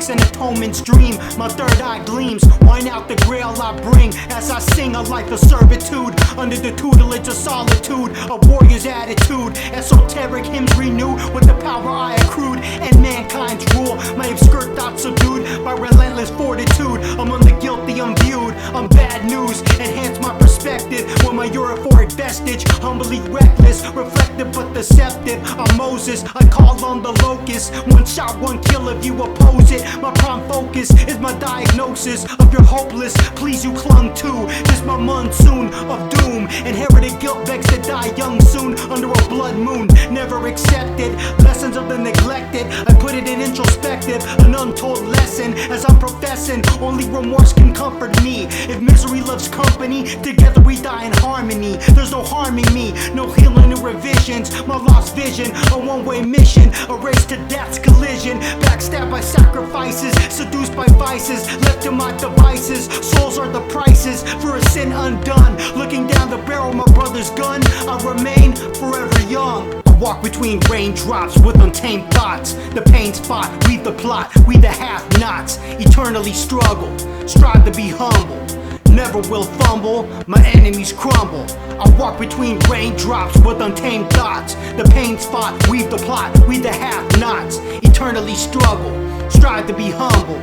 seeks an atonement's dream. My third eye gleams, wine out the grail I bring as I sing a life of servitude under the tutelage of solitude, a warrior's attitude. Esoteric hymns renewed with the power I accrued and mankind's rule. My obscure thoughts subdued by relentless fortitude. Among the guilty I'm viewed, I'm bad news. Enhance my perspective with my euphoric vestige. Humbly reckless, reflective but deceptive. I'm Moses, I call on the locust. One shot, one kill if you oppose it. My prime focus is my diagnosis of your hopeless please you clung to. This my monsoon of doom. Inherited guilt begs to die young soon under a blood moon. Never accepted lessons of the neglected. I put it in introspective, an untold lesson as I'm professing. Only remorse can comfort me. If misery loves company, together we die in harmony. There's no harming me, no healing or revisions. My lost vision, a one-way mission, a race to death's collision. Backstabbed by sacrifices, seduced by vices, left to my devices. Souls are the prices for a sin undone. Looking down the barrel of my brother's gun, I remain forever young. I walk between raindrops with untamed thoughts. The pain's fought, weave the plot, we the have-nots. Eternally struggle, strive to be humble. Never will fumble, my enemies crumble. I walk between raindrops with untamed thoughts. The pain's fought, weave the plot, we the have-nots. Eternally struggle, strive to be humble.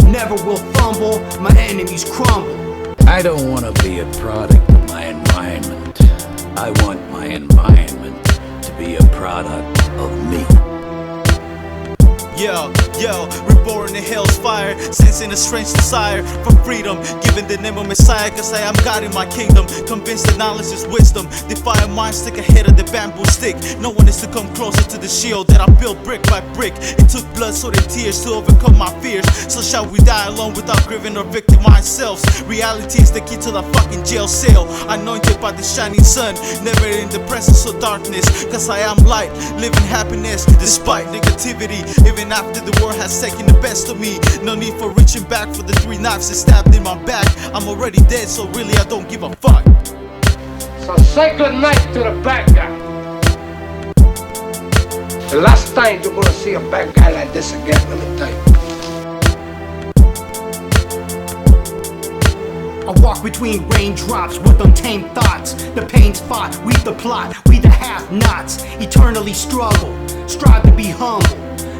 Never will fumble, my enemies crumble. I don't want to be a product of my environment. I want my environment to be a product of me. Yo, reborn in hell's fire, sensing a strange desire for freedom, given the name of Messiah, cause I am God in my kingdom. Convinced that knowledge is wisdom, defy a mind, stick ahead of the bamboo stick. No one is to come closer to the shield that I built brick by brick. It took blood, sweat and tears to overcome my fears. So shall we die alone without grieving or victimized selves? Reality is the key to the fucking jail cell. Anointed by the shining sun, never in the presence of darkness, cause I am light, living happiness despite negativity. Even after the world has taken the best of me, no need for reaching back for the 3 knives that stabbed in my back. I'm already dead, so really I don't give a fuck. So say good night to the bad guy. The last time you're gonna see a bad guy like this again, let me tell you. I walk between raindrops with untamed thoughts. The pain's fought, weave the plot, we the have-nots. Eternally struggle, strive to be humble.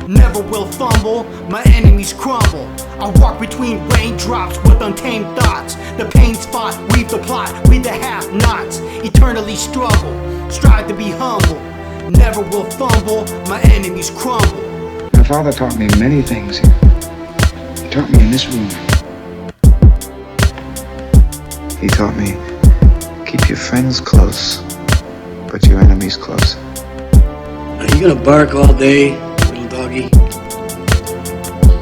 Never will fumble, my enemies crumble. I walk between raindrops with untamed thoughts. The pain's fought, weave the plot, we the have-nots. Eternally struggle, strive to be humble. Never will fumble, my enemies crumble. My father taught me many things. He taught me in this room. He taught me, keep your friends close, but your enemies close. Are you gonna bark all day, little doggy?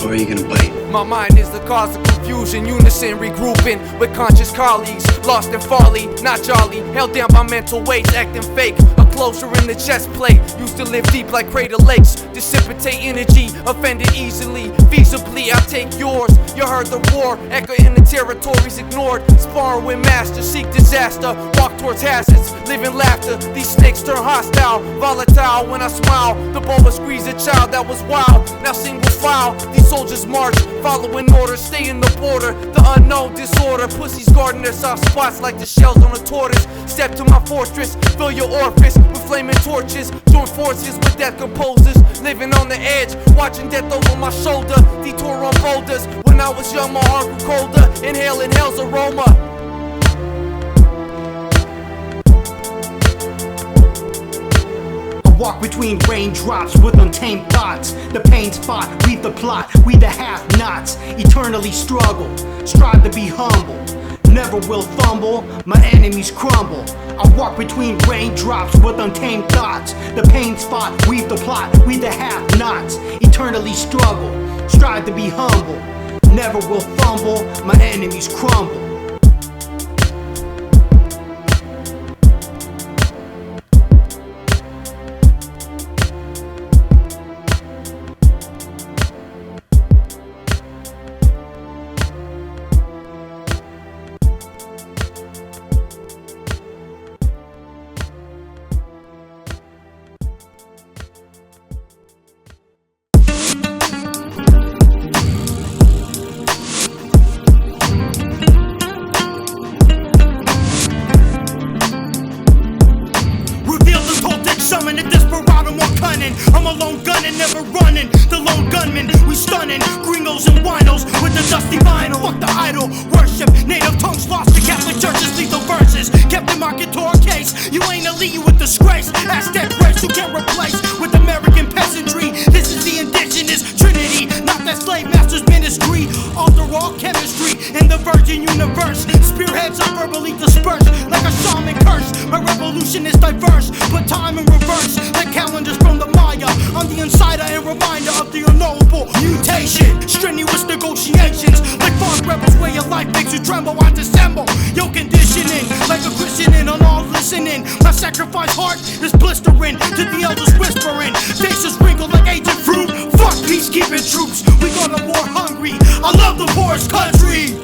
Or are you gonna bite? My mind is the cause of confusion, unison regrouping with conscious colleagues, lost in folly, not jolly, held down by mental weights, acting fake, a closure in the chest plate, used to live deep like crater lakes, dissipate energy, offended easily, feasibly I take yours, you heard the roar, echo in the territories ignored, sparring with masters, seek disaster, walk towards hazards, live in laughter, these snakes turn hostile, volatile when I smile, the boa squeeze a child that was wild, now single file, these soldiers march, following orders, stay in the border, the unknown disorder, pussies guarding their soft spots like the shells on a tortoise, step to my fortress, fill your orifice with flaming torches, join forces with death composers, living on the edge, watching death over my shoulder, detour on boulders, when I was young my heart grew colder, inhaling hell's aroma. Walk between raindrops with untamed thoughts. The pain's fought, weave the plot, we the have-nots. Eternally struggle, strive to be humble. Never will fumble, my enemies crumble. I walk between raindrops with untamed thoughts. The pain's fought, weave the plot, we the have-nots. Eternally struggle, strive to be humble. Never will fumble, my enemies crumble. running. I'm a lone gunning, never running. The lone gunman, we stunning. Gringos and winos with the dusty vinyl. Fuck the idol, worship. Native tongues lost to Catholic churches, lethal verses. Kept the market to our case. You ain't elite with disgrace. Aztec race you can't replace with American peasantry. This is the indigenous trinity, not that slave master's ministry. Alter all chemistry in the virgin universe. Spearheads are verbally dispersed like a shaman curse. My revolution is diverse, put time in reverse like calendars from the Maya. I'm the insider and reminder of the unknowable mutation. Strenuous negotiations like farm rebels where your life makes you tremble. I dissemble your conditioning like a Christian and on all listening. My sacrifice heart is blistering to the elders whispering. Faces wrinkled like aged fruit. Fuck peacekeeping troops, we go to war hungry. I love the poorest country.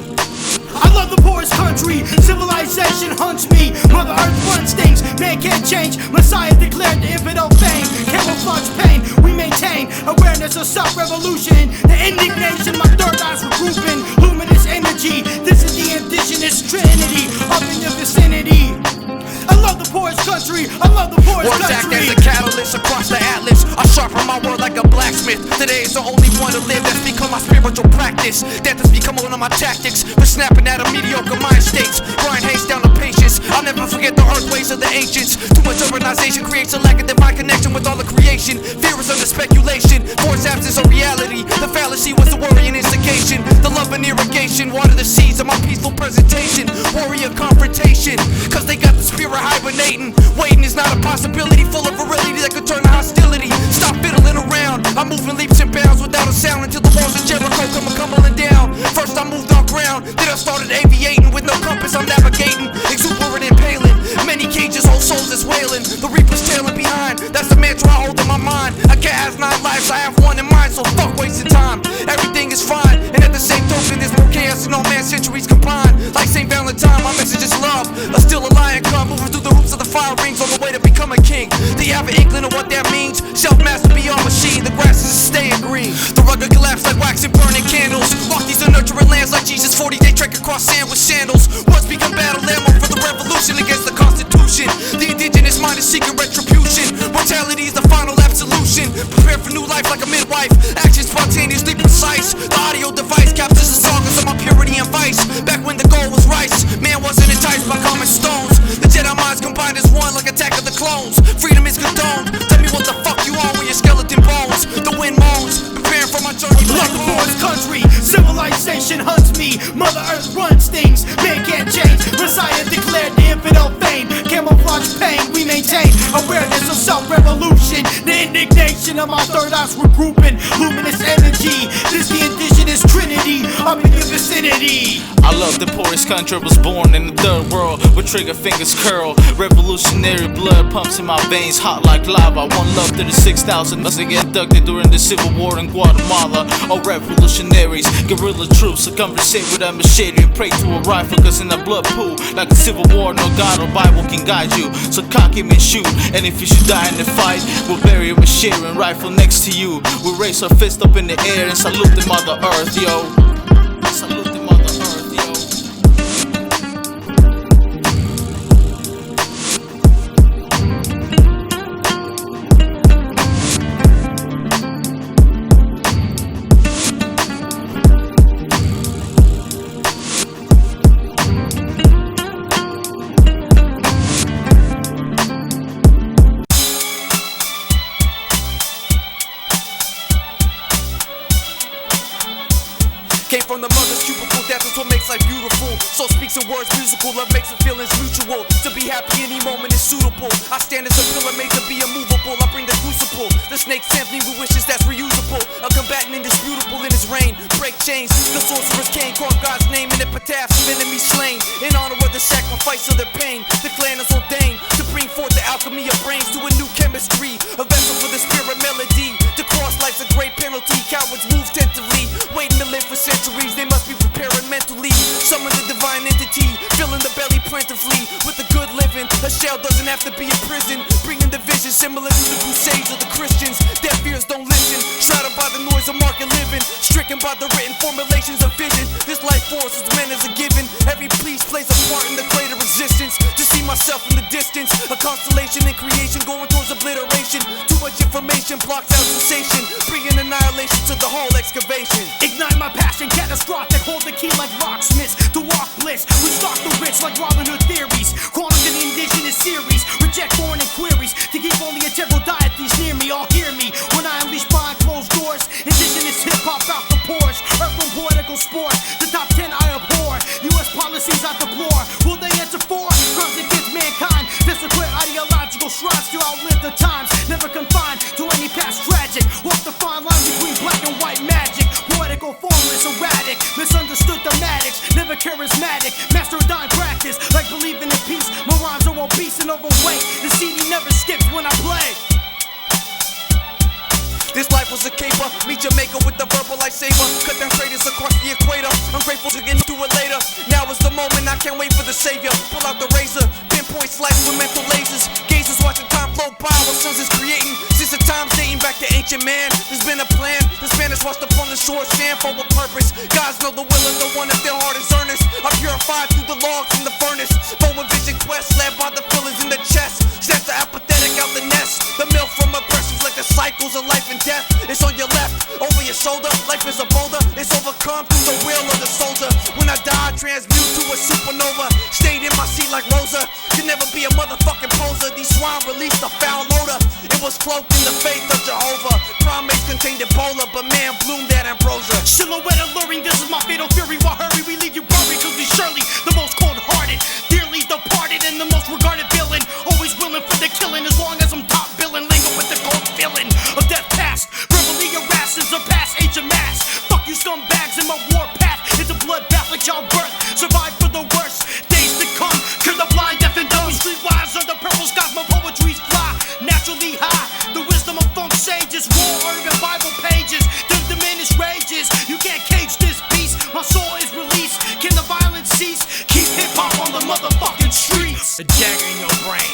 I love the poorest country. Civilization hunts me. Mother Earth runs things. Man can't change. Messiah declared the infidel fame. Camouflage pain. We maintain awareness of self-revolution. The indignation, my third eye's regrouping. Luminous energy. This is the indigenous trinity up in your vicinity. I love the poorest country. I love the poorest Words country. act as a catalyst across the atlas. I sharpen my word like a blacksmith. Today is the only one to live. That's become my spiritual practice. Death has become one of my tactics for snapping out of mediocre mind states. Grind haste down to patience. I'll never forget the earthways of the ancients. Too much urbanization creates a lack of divine connection with all the creation. Fear is under speculation. Force absence of reality. The fallacy was the worry and instigation. The love and irrigation. Water the seeds of my peaceful presentation. Warrior confrontation. Cause they got the spirit hibernating. Waiting is not a possibility, full of virility that could turn to hostility. Stop fiddling around. I'm moving leaps and bounds without a sound until the walls of Jericho come tumbling down. First I moved on ground, then I started aviating. With no compass I'm navigating, exuberant and paling. Many cages, whole souls is wailing. The reaper's tailing behind, that's the mantra I hold in my mind. A cat has 9 lives, I have 1 in mind. So fuck wasting time, everything is fine. And at the same token there's more chaos and all man centuries combined. Like St. Valentine, my message is love. Still a lion cub moving through the hoops of the fire rings on the way to become a king. Do you have an inkling of what that means? Self-master beyond machine, the grass is staying green. The rugged collapse like wax and burning candles. Walk these unnurturing lands like Jesus 40-day trek across sand with sandals. Once become battle ammo for the revolution against the Constitution. The indigenous mind is seeking retribution. Mortality is the final absolution. Prepare for new life like a midwife. Action spontaneously precise. The audio device captures the sagas of my purity and vice. Back when the goal was rice, man wasn't enticed by common stones. The Jedi minds combined as one like Attack of the Clones. Freedom is condoned. Tell me what the fuck you on with your skeleton bones. The wind moans, preparing for my journey. Love the poorest country. Civilization hunts me. Mother Earth runs things. Man can't change. Messiah declared the infidel fame. Camouflage pain. We maintain awareness of self-revolution. The indignation of my third eye's regrouping. Luminous energy. This the indigenous trinity up in your vicinity. I love the poorest country, was born in the third world where trigger fingers curl. Revolutionary blood pumps in my veins, hot like lava. One love to the 6,000 must get inducted during the Civil War in Guatemala. All revolutionaries, guerrilla troops, to conversate with a machete and pray to a rifle. Cause in the blood pool, like a civil war, no God or Bible can guide you. So cock him and shoot, and if you should die in the fight, we'll bury a machete and rifle next to you. We'll raise our fist up in the air and salute the Mother Earth, yo. Salute the Mother Earth, yo. Came from the mother's cubicle, death is what makes life beautiful. So speaks in words musical, love makes the feelings mutual. To be happy any moment is suitable. I stand as a pillar made to be immovable. I bring the crucible. The snake tempt me with wishes that's reusable. A combatant indisputable in his reign. Break chains, the sorcerer's cane. Call God's name in epitaphs of enemies slain. In honor of the sacrifice of their pain. The clan is ordained to bring forth the alchemy of brains to a new chemistry. A vessel for the spirit melody. To cross life's a great penalty. Cowards move tentatively, waiting to live for centuries. They must be preparing mentally. Summon the divine entity, filling the belly plentifully with the good living. A shell doesn't have to be a prison, bringing the vision similar to the Crusades of the Christians. Deaf ears don't listen, shrouded by the noise of market living, stricken by the written formulations of vision. This life force was meant as a given. Every piece plays a part in the greater existence. To see myself in the distance, a constellation in creation going towards obliteration. sensation. Too much information blocks out sensation, bringing annihilation to the whole excavation. Ignite my passion, catastrophic, hold the key like locksmiths to walk bliss. We stalk the rich like Robin Hood theories, quantum and indigenous series, reject foreign inquiries to keep only integral deities near me. All hear me when I unleash behind closed doors. Indigenous hip-hop out the pores, earth from poetical spores. The top 10 I abhor, U.S. policies I deplore. Will they answer for crimes against mankind? Discipline ideological shrines to outlive the times, never confined to any past tragic. Walk the fine line between black and white magic, poetical, formless, erratic, misunderstood thematics, never charismatic, master of dying practice, like believing in peace. My rhymes are obese and overweight, the CD never skips when I play. This life was a caper, meet Jamaica with the verbal lightsaber. Cut down traders across the equator, I'm grateful to get into it later. Now is the moment, I can't wait for the savior. Pull out the razor, pinpoint slice with mental lasers. Gazers watching time flow by while sons is creating. Since the times dating back to ancient man, there's been a plan. The Spanish washed upon the shore, stand for a purpose. Gods know the will of the one if their heart is earnest. I purified through the logs in the furnace. Forward vision quest, led by the feelings in the chest. Snatch the apathetic out the nest. The milk from aggressions like the cycles of life and death. It's on your left, over your shoulder. Life is a boulder, it's overcome through the will of the soldier. When I die, I transmute to a supernova. Stayed in my seat like Rosa. Could never be a motherfucking poser. These swine released a foul odor. It was cloaked in the faith of Jehovah. Primates contained Ebola, but man bloomed that ambrosia. Silhouette alluring, this is my fatal fury. Why hurry? We leave you buried, cause we surely the most cold-hearted, dearly departed, and the most regarded villain. Always willing for the killing, as long as I'm top billing. Linger with the cold feeling of death past. Verbally harassed and surpassed age of mass. Fuck you scumbags in my war path. It's a bloodbath like childbirth. Survive for the worst days to come. Turn the blind, deaf and dumb. Streetwise under purple skies, my poetry's fly. Naturally high, the wisdom of funk sages. Raw urban Bible pages, them diminished rages. You can't cage this beast, my soul is released. Can the violence cease? Keep hip-hop on the motherfucking streets. A dagger in your brain.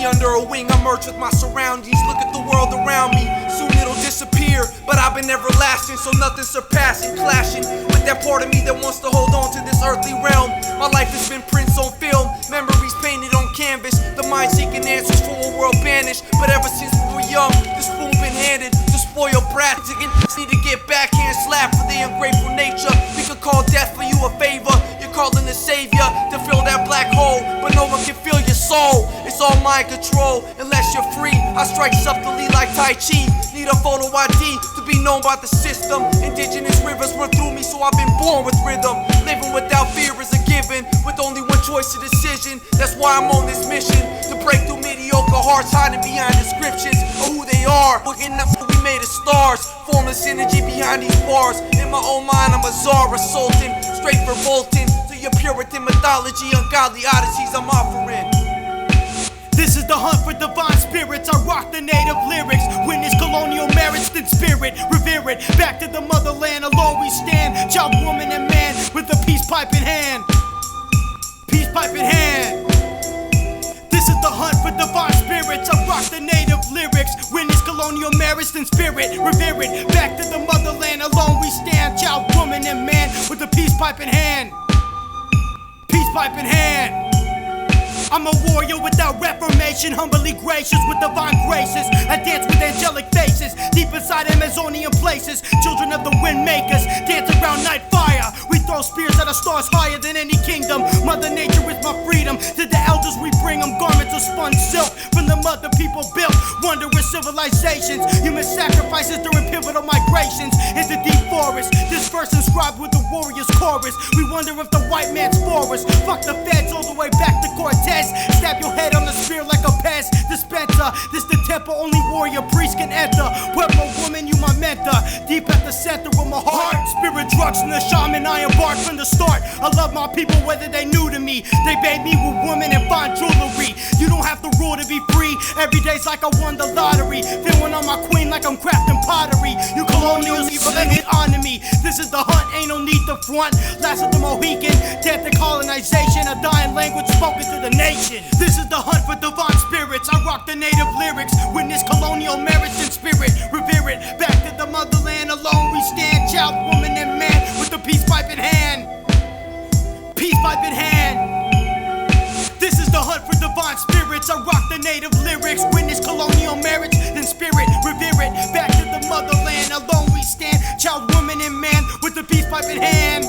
Under a wing, I merge with my surroundings. Look at the world around me, soon it'll disappear. But I've been everlasting, so nothing surpassing. Clashing with that part of me that wants to hold on to this earthly realm. My life has been prints on film, memories painted on canvas. The mind seeking answers for a world banished. But ever since we were young, the spoon been handed to spoil brats. Need to get backhand slapped for the ungrateful nature. We could call death for you a favor. You're calling the savior to fill that black hole, but no one can feel your soul. It's all mind control, unless you're free. I strike subtly like Tai Chi. Need a photo ID to be known by the system. Indigenous rivers run through me, so I've been born with rhythm. Living without fear is a given, with only one choice of decision. That's why I'm on this mission, to break through mediocre hearts hiding behind descriptions of who they are. Looking up, we made of stars. Formless energy behind these bars. In my own mind, I'm a czar, a sultan, straight revolting to your Puritan mythology. Ungodly odysseys I'm offering. This is the hunt for divine spirits. I rock the native lyrics. Witness colonial merits, then spirit. Revere it. Back to the motherland. Alone we stand. Child, woman, and man. With a peace pipe in hand. Peace pipe in hand. This is the hunt for divine spirits. I rock the native lyrics. Witness colonial merits, then spirit. Revere it. Back to the motherland. Alone we stand. Child, woman, and man. With a peace pipe in hand. Peace pipe in hand. I'm a warrior without reformation, humbly gracious with divine graces. I dance with angelic faces, deep inside Amazonian places. Children of the wind makers, dance around night fire. We throw spears at the stars higher than any kingdom. Mother nature is my freedom. To the elders we bring them garments of spun silk from the mother people built. Wondrous civilizations, human sacrifices during pivotal migrations into deep forests. This verse inscribed with the warrior's chorus. We wonder if the white man's for us. Fuck the feds all the way back to Cortez. fist. Stab your head on the spear like a pest dispenser. This the temple only warrior priest can enter. Pueblo woman, you my mentor. Deep at the center of my heart. Spirit drugs and the shaman, I embarked from the start. I love my people whether they new to me. They bathe me with women and fine jewelry. You don't have to rule to be free. Every day's like I won the lottery. Feeling on my queen like I'm crafting pottery. You colonials, you it honor me. This is the hunt, ain't no need to front. Last of the Mohican, death to colonization. A dying language spoken to the nation. This is the hunt for divine spirits. I rock the native lyrics. Witness colonial merits and spirit. Revere it. Back to the motherland alone we stand. Child, woman, and man with the peace pipe in hand. Peace pipe in hand. This is the hunt for divine spirits. I rock the native lyrics. Witness colonial merits, then spirit. Revere it. Back to the motherland alone we stand. Child, woman, and man with the peace pipe in hand.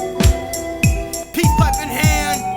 Peace pipe in hand.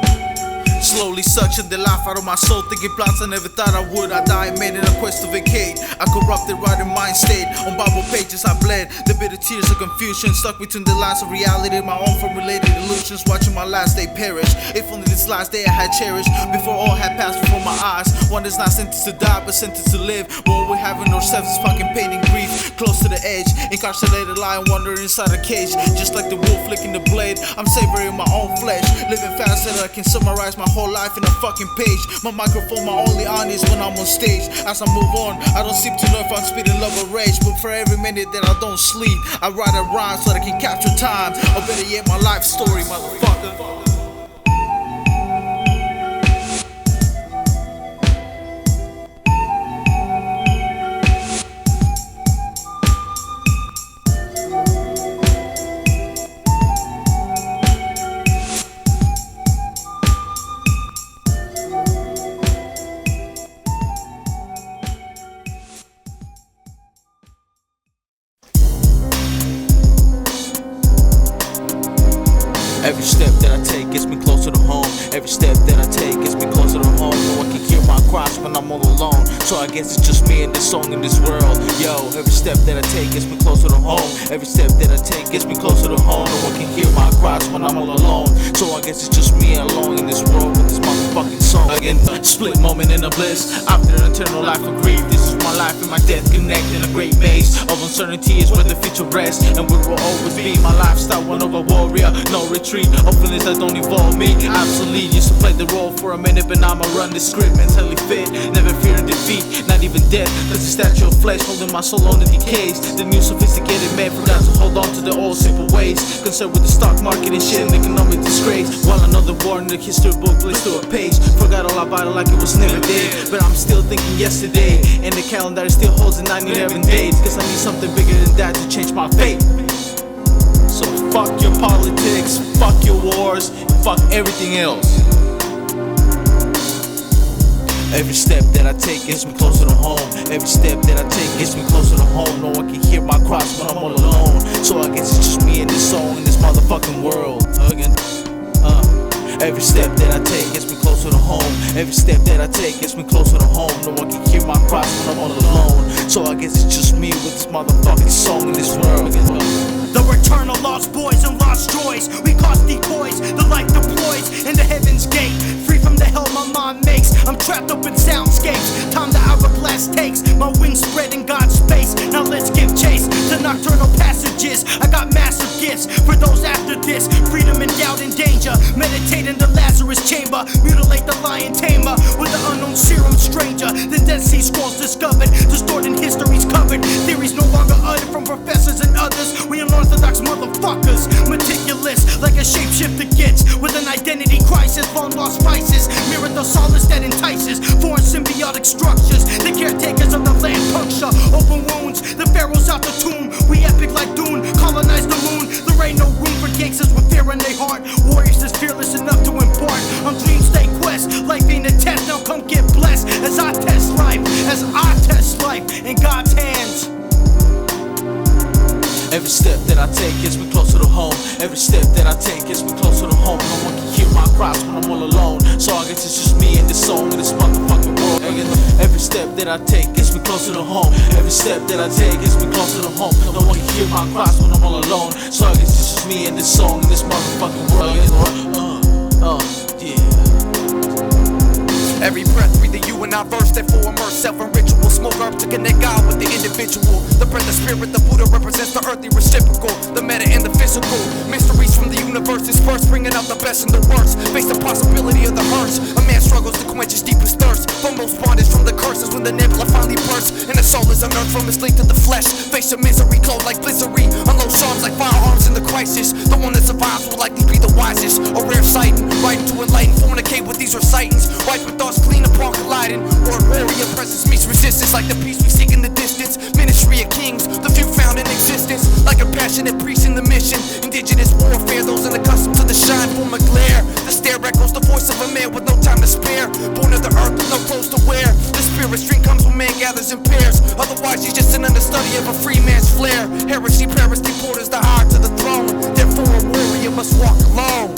Slowly sucking the life out of my soul, thinking plots I never thought I would. I died, made in a quest to vacate. I corrupted right in mind state. On Bible pages I bled, the bitter tears of confusion stuck between the lines of reality, my own formulated illusions. Watching my last day perish. If only this last day I had cherished before all had passed before my eyes. One is not sentenced to die, but sentenced to live. What we have in ourselves is fucking pain and grief. Close to the edge, incarcerated lion wandering inside a cage. Just like the wolf licking the blade, I'm savoring my own flesh. Living fast so that I can summarize my whole life in a fucking page. My microphone, my only honest when I'm on stage. As I move on, I don't seem to know if I'm spitting love or rage, but for every minute that I don't sleep, I write a rhyme so that I can capture time, or better yet, my life story, motherfucker. Every step that I take gets me closer to home. Every step that I take gets me closer to home. No one can hear my cries when I'm all alone. So I guess it's just me and this song in this world. Yo, every step that I take gets me closer to home. Every step that I take gets me closer to home. No one can hear my cries when I'm all alone. So I guess it's just me alone in this world with this motherfucking song. Again, split moment in a bliss. After an eternal life of grief, this is my life and my death connect in a great maze of uncertainty is where the future rests, and we will always be my lifestyle, one of a warrior, no retreat. Of feelings that don't involve me, obsolete. Used to play the role for a minute, but now I'ma run the script. Mentally fit, never fearing defeat, not even death. Cause the statue of flesh holding my soul on the decays. The new sophisticated man forgot to hold on to the old simple ways. Concerned with the stock market and shit and economic disgrace. While another war in the history book flips to a page. Forgot all about it like it was never dead, but I'm still thinking yesterday. And the calendar still holds the 9/11 days. Cause I need something bigger than that to change my fate. So fuck your politics, fuck your wars, fuck everything else. Every step that I take gets me closer to home. Every step that I take gets me closer to home. No one can hear my cries when I'm all alone. So I guess it's just me and this song in this motherfucking world. Again, every step that I take gets me closer to home. Every step that I take gets me closer to home. No one can hear my cries when I'm all alone. So I guess it's just me with this motherfucking song in this world. The return of lost boys and lost joys. We cause decoys, the light deploys in the heaven's gate. Free from the hell my mind makes. I'm trapped up in soundscapes. Time the hourglass takes. My wings spread in God's space. Now let's give chase to nocturnal passages. I got massive gifts for those after this. Freedom and doubt and danger. Meditate in the Lazarus chamber. Mutilate the lion tamer with the unknown serum stranger. The Dead Sea Scrolls discovered. Distorting history's covered. Theories no longer uttered from professors and others. We unorthodox motherfuckers. Meticulous like a shapeshifter gets. With an identity crisis. Long lost vices. Mirror the solace that entices. Foreign symbiotic structures. The caretakers of the land puncture. Open wounds. The pharaohs out the tomb. We epic like Dune. Colonize the moon. There ain't no room for gangsters with fear in their heart. Warriors that's fearless enough to impart on dream state quest. Life ain't a test. Now come get blessed. As I test life. As I test life in God's hands. Every step that I take gets me closer to home. Every step that I take gets me closer to home. No one can hear my cries when I'm all alone. So I guess it's just me and this song in this motherfucking world. Every step that I take gets me closer to home. Every step that I take gets me closer to home. No one can hear my cries when I'm all alone. So I guess it's just me and this song in this motherfucking world. Yeah. Every when I verse, therefore immerse self in ritual. Smoke herb to connect God with the individual. The breath, the spirit, the Buddha represents the earthly reciprocal, the meta and the physical. Mysteries from the universe dispersed, bringing out the best and the worst. Face the possibility of the hurts. A man struggles to quench his deepest thirst. Foremost bondage from the curses when the nebula finally bursts, and the soul is unearthed from its link to the flesh. Face of misery, clothed like blizzard. Unload charms like firearms in the crisis. The one that survives will likely be the wisest. A rare sighting, writing to enlighten, fornicate with these recitings. Wiping thoughts clean upon colliding. Word warrior presence meets resistance, like the peace we seek in the distance. Ministry of kings, the few found in existence. Like a passionate priest in the mission. Indigenous warfare, those unaccustomed to the shine form a glare. The stare echoes the voice of a man with no time to spare. Born of the earth with no clothes to wear. The spirit string comes when man gathers in pairs. Otherwise he's just an understudy of a free man's flair. Heresy, parity, porters the higher to the throne. Therefore a warrior must walk alone.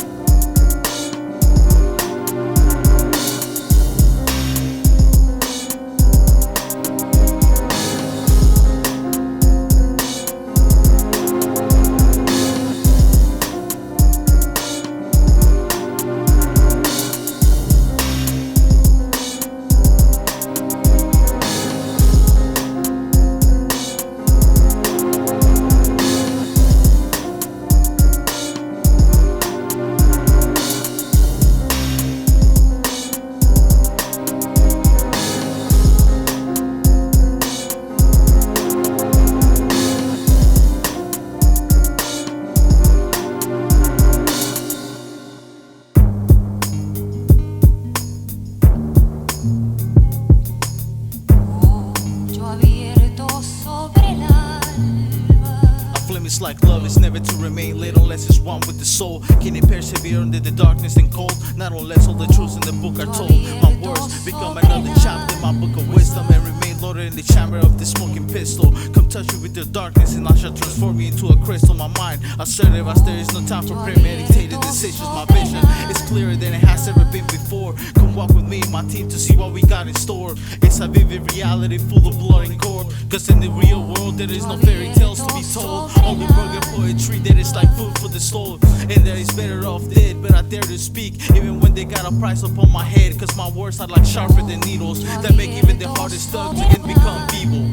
Like love is never to remain late unless it's one with the soul. Can it persevere under the darkness and cold? Not unless all the truths in the book are told. My words become another chapter in my book of wisdom, and remain loaded in the chamber of the smoking pistol. Come touch me with the darkness and I shall transform you into a crystal. My mind assertive as there is no time for premeditated decisions. My vision is clearer than it has ever been before. Come walk with me and my team to see what we got in store. It's a vivid reality full of blood and gore, cause in the real world there is no fairy tales to be told. Only rugged poetry that is like food for the soul. And that is better off dead, but I dare to speak even when they got a price upon my head. Cause my words are like sharper than needles that make even the hardest thug to get become feeble.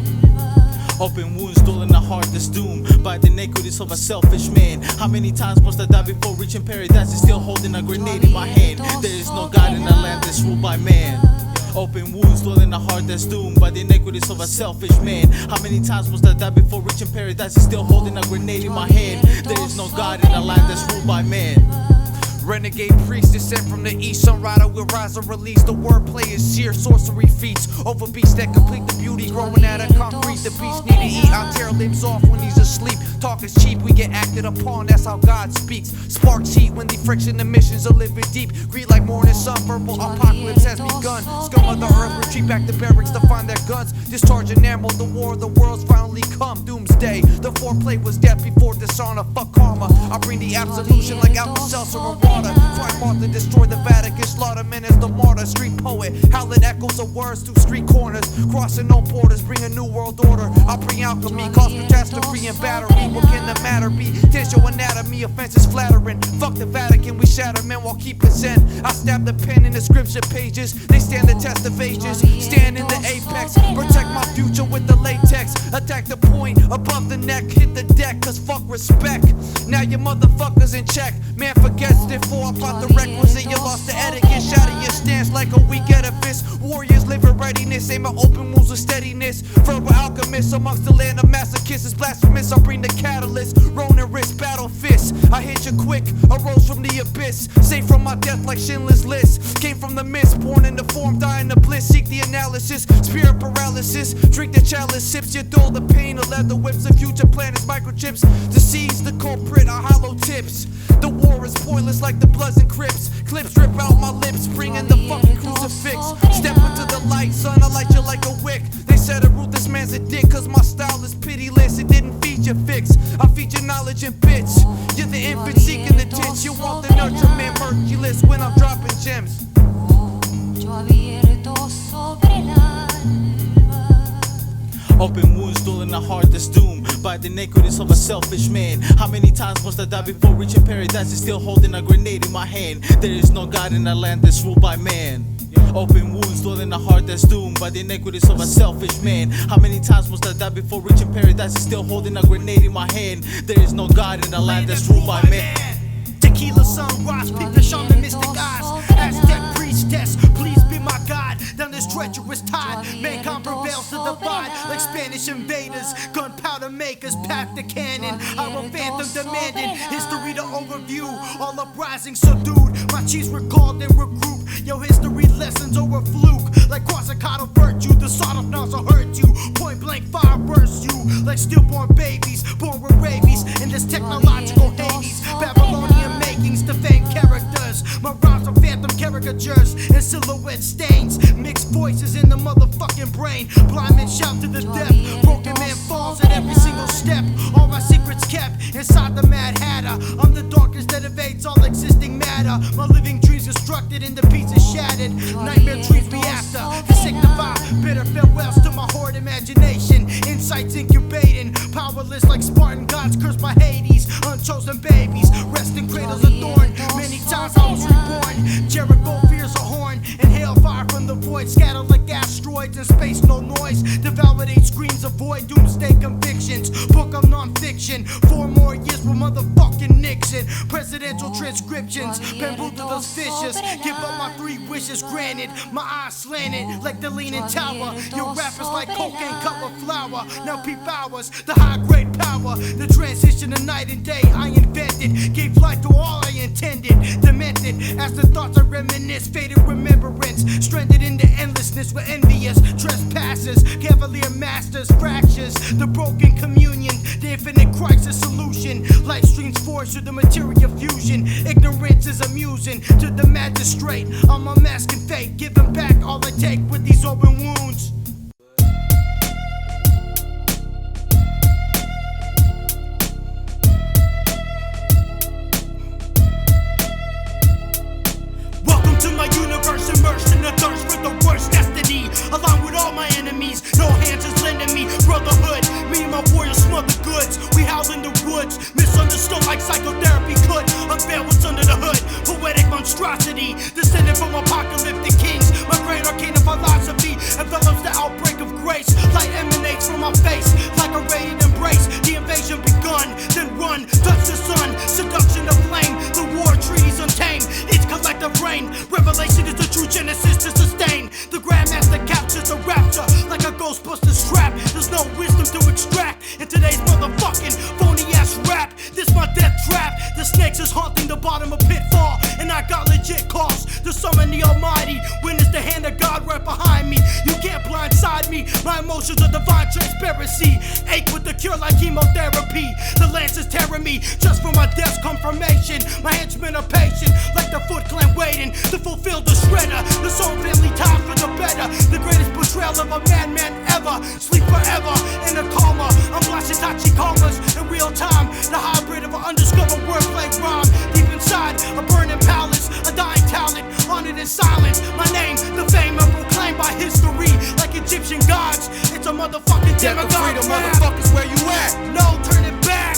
Open wounds, dwelling a heart that's doomed by the iniquities of a selfish man. How many times must I die before reaching paradise and still holding a grenade in my hand? There is no God in a land that's ruled by man. Open wounds, dwelling a heart that's doomed by the iniquities of a selfish man. How many times must I die before reaching paradise and still holding a grenade in my hand? There is no God in a land that's ruled by man. Renegade priest descent from the east. Sun rider will rise or release. The wordplay is seer sorcery feats. Over beasts that complete the beauty. Growing out of concrete. The beast need to eat. I tear limbs off when he's asleep. Talk is cheap, we get acted upon. That's how God speaks. Sparks heat when the friction emissions are living deep. Greed like morning sun. Verbal apocalypse has begun. Scum of the earth retreat back to barracks to find their guns. Discharge an ammo. The war of the world's finally come. Doomsday. The foreplay was death before dishonor. Fuck karma. I bring the absolution like Alka-Seltzer and water. Crime author, destroy the Vatican, slaughter men as the martyr, street poet. How it echoes of words through street corners, crossing no borders, bring a new world order. I bring alchemy, cause catastrophe and battery. What can the matter be? Tension anatomy, offenses flattering. Fuck the Vatican, we shatter men while keeping zen. I stab the pen in the scripture pages. They stand the test of ages. Stand in the apex, protect my future with the latex. Attack the point above the neck, hit the deck, cause fuck respect. Now your motherfuckers in check. Man forgets before I bought the requisite. You lost the etiquette, shouting your stance like a weak edifice. Warriors live in readiness, aim at open moves with steadiness. Verbal alchemists amongst the land of masochists is blasphemous. I bring the catalyst, Ronin wrist, battle fist. I hit you quick, arose from the abyss. Safe from my death like Schindler's List. Came from the mist, born in the form, dying the bliss. Seek the analysis, spirit paralysis. Drink the chalice, sips you dull the pain. The leather whips, the future planets, microchips. To seize the culprit are hollow tips. The war is pointless like the Bloods and Crips. Clips drip out my lips, bring in the fucking crucifix. Step into the light, son, I light you like a wick. They said a ruthless man's a dick, cause my style is pitiless. It didn't feature fix, I feature knowledge in bits. You're the infant seeking the tits. You want the nurture man merciless when I'm dropping gems. Open wounds, dwelling a heart that's doomed by the iniquities of a selfish man. How many times must I die before reaching paradise and still holding a grenade in my hand? There is no God in a land that's ruled by man. Open wounds dwelling in a heart that's doomed by the iniquities of a selfish man. How many times must I die before reaching paradise and still holding a grenade in my hand? There is no God in a land that's ruled by man. Tequila sunrise, peep the shaman mystic eyes. Aztec priestess, please be my guide. Down this treacherous tide, mankind prevails to divide. Like Spanish invaders, gunpowder makers, pack the cannon. I'm a phantom demanding history to overview. All uprisings subdued, my chiefs recalled and regrouped. Yo, history lessons over fluke. Like Quasicado virtue, the sawed off knives will hurt you. Point blank fire bursts you. Like stillborn babies, born with rabies. In this technological Hades, Babylonian makings, defamed characters. My rhymes are phantom caricatures and silhouette stains. Mixed voices in the motherfucking brain. Blind men shout to the deaf. Broken man falls at every single step. All my secrets kept inside the Mad Hatter. I'm the darkest that evades all existing matter. My living dreams constructed into pieces shattered. Nightmare dreams me after. To signify bitter farewells to my horrid imagination. Insights incubating. Powerless like Spartan gods cursed by Hades. Unchosen babies rest in cradles adorned. Many times I was reborn. Jericho fears a horn. And hailfire from the void. Scattered like asteroids in space, no noise. To validate screams, avoid doomsday convictions. Book of non-fiction. 4 more years with motherfucking Nixon. Presidential transcriptions. Bamboo to those fishes. Give up my 3 wishes granted. My eyes slanted like the Leaning Tower. Your rappers like cocaine cut with flour. Now peep hours, the high grade power. The transition of night and day I invented. Gave life to all I intended. Demented as the thoughts I reminisce. Faded remembrance. Stranded into endlessness with envious trespassers. Cavalier masters, fractures. The broken communion. The infinite crisis solution. Life streams forged through the material fusion. Ignorance is amusing to the magistrate. I'm unmasking fate. Giving back all I take with these open wounds. Welcome to my universe, immersed in the thirst for the worst destiny. Along with all my enemies, no hands is lending me brotherhood. Me and my warriors smother goods. We howl in the woods, misunderstood like psychotherapy could. Unveil what's under the hood, poetic monstrosity, descended from apocalyptic kings. My great arcane philosophy envelops the outbreak of grace. Light emanates from my face like a radiant embrace. The invasion begun, then run, touch the sun. Seduction of flame, the war treaties untamed. It's collective rain. Revelation is the true genesis to sustain. The Grandmaster captures the rapture like a Ghostbusters trap. There's no wisdom to extract in today's motherfucking phony ass rap. This my death trap. The snakes is haunting the bottom of pitfall, and I got legit cause to summon the Almighty. Witness the hand of God right behind me. You can't blindside me. My emotions are divine transparency. Ache with the cure like chemotherapy. The lance is tearing me just for my death's confirmation. My henchmen are patient like the Foot Clan waiting to fulfill the shredder. The soul family ties for the better. The greatest betrayal of a madman ever. Sleep forever in a coma. I'm blasting Tachicomas in real time. The hybrid of an undiscovered wordplay rhyme. Deep inside a burning palace, a dying talent, honored in silence. My name, the fame are proclaimed by history like Egyptian gods. It's a motherfucking demigod. Freedom, motherfuckers, where you at? No turning back.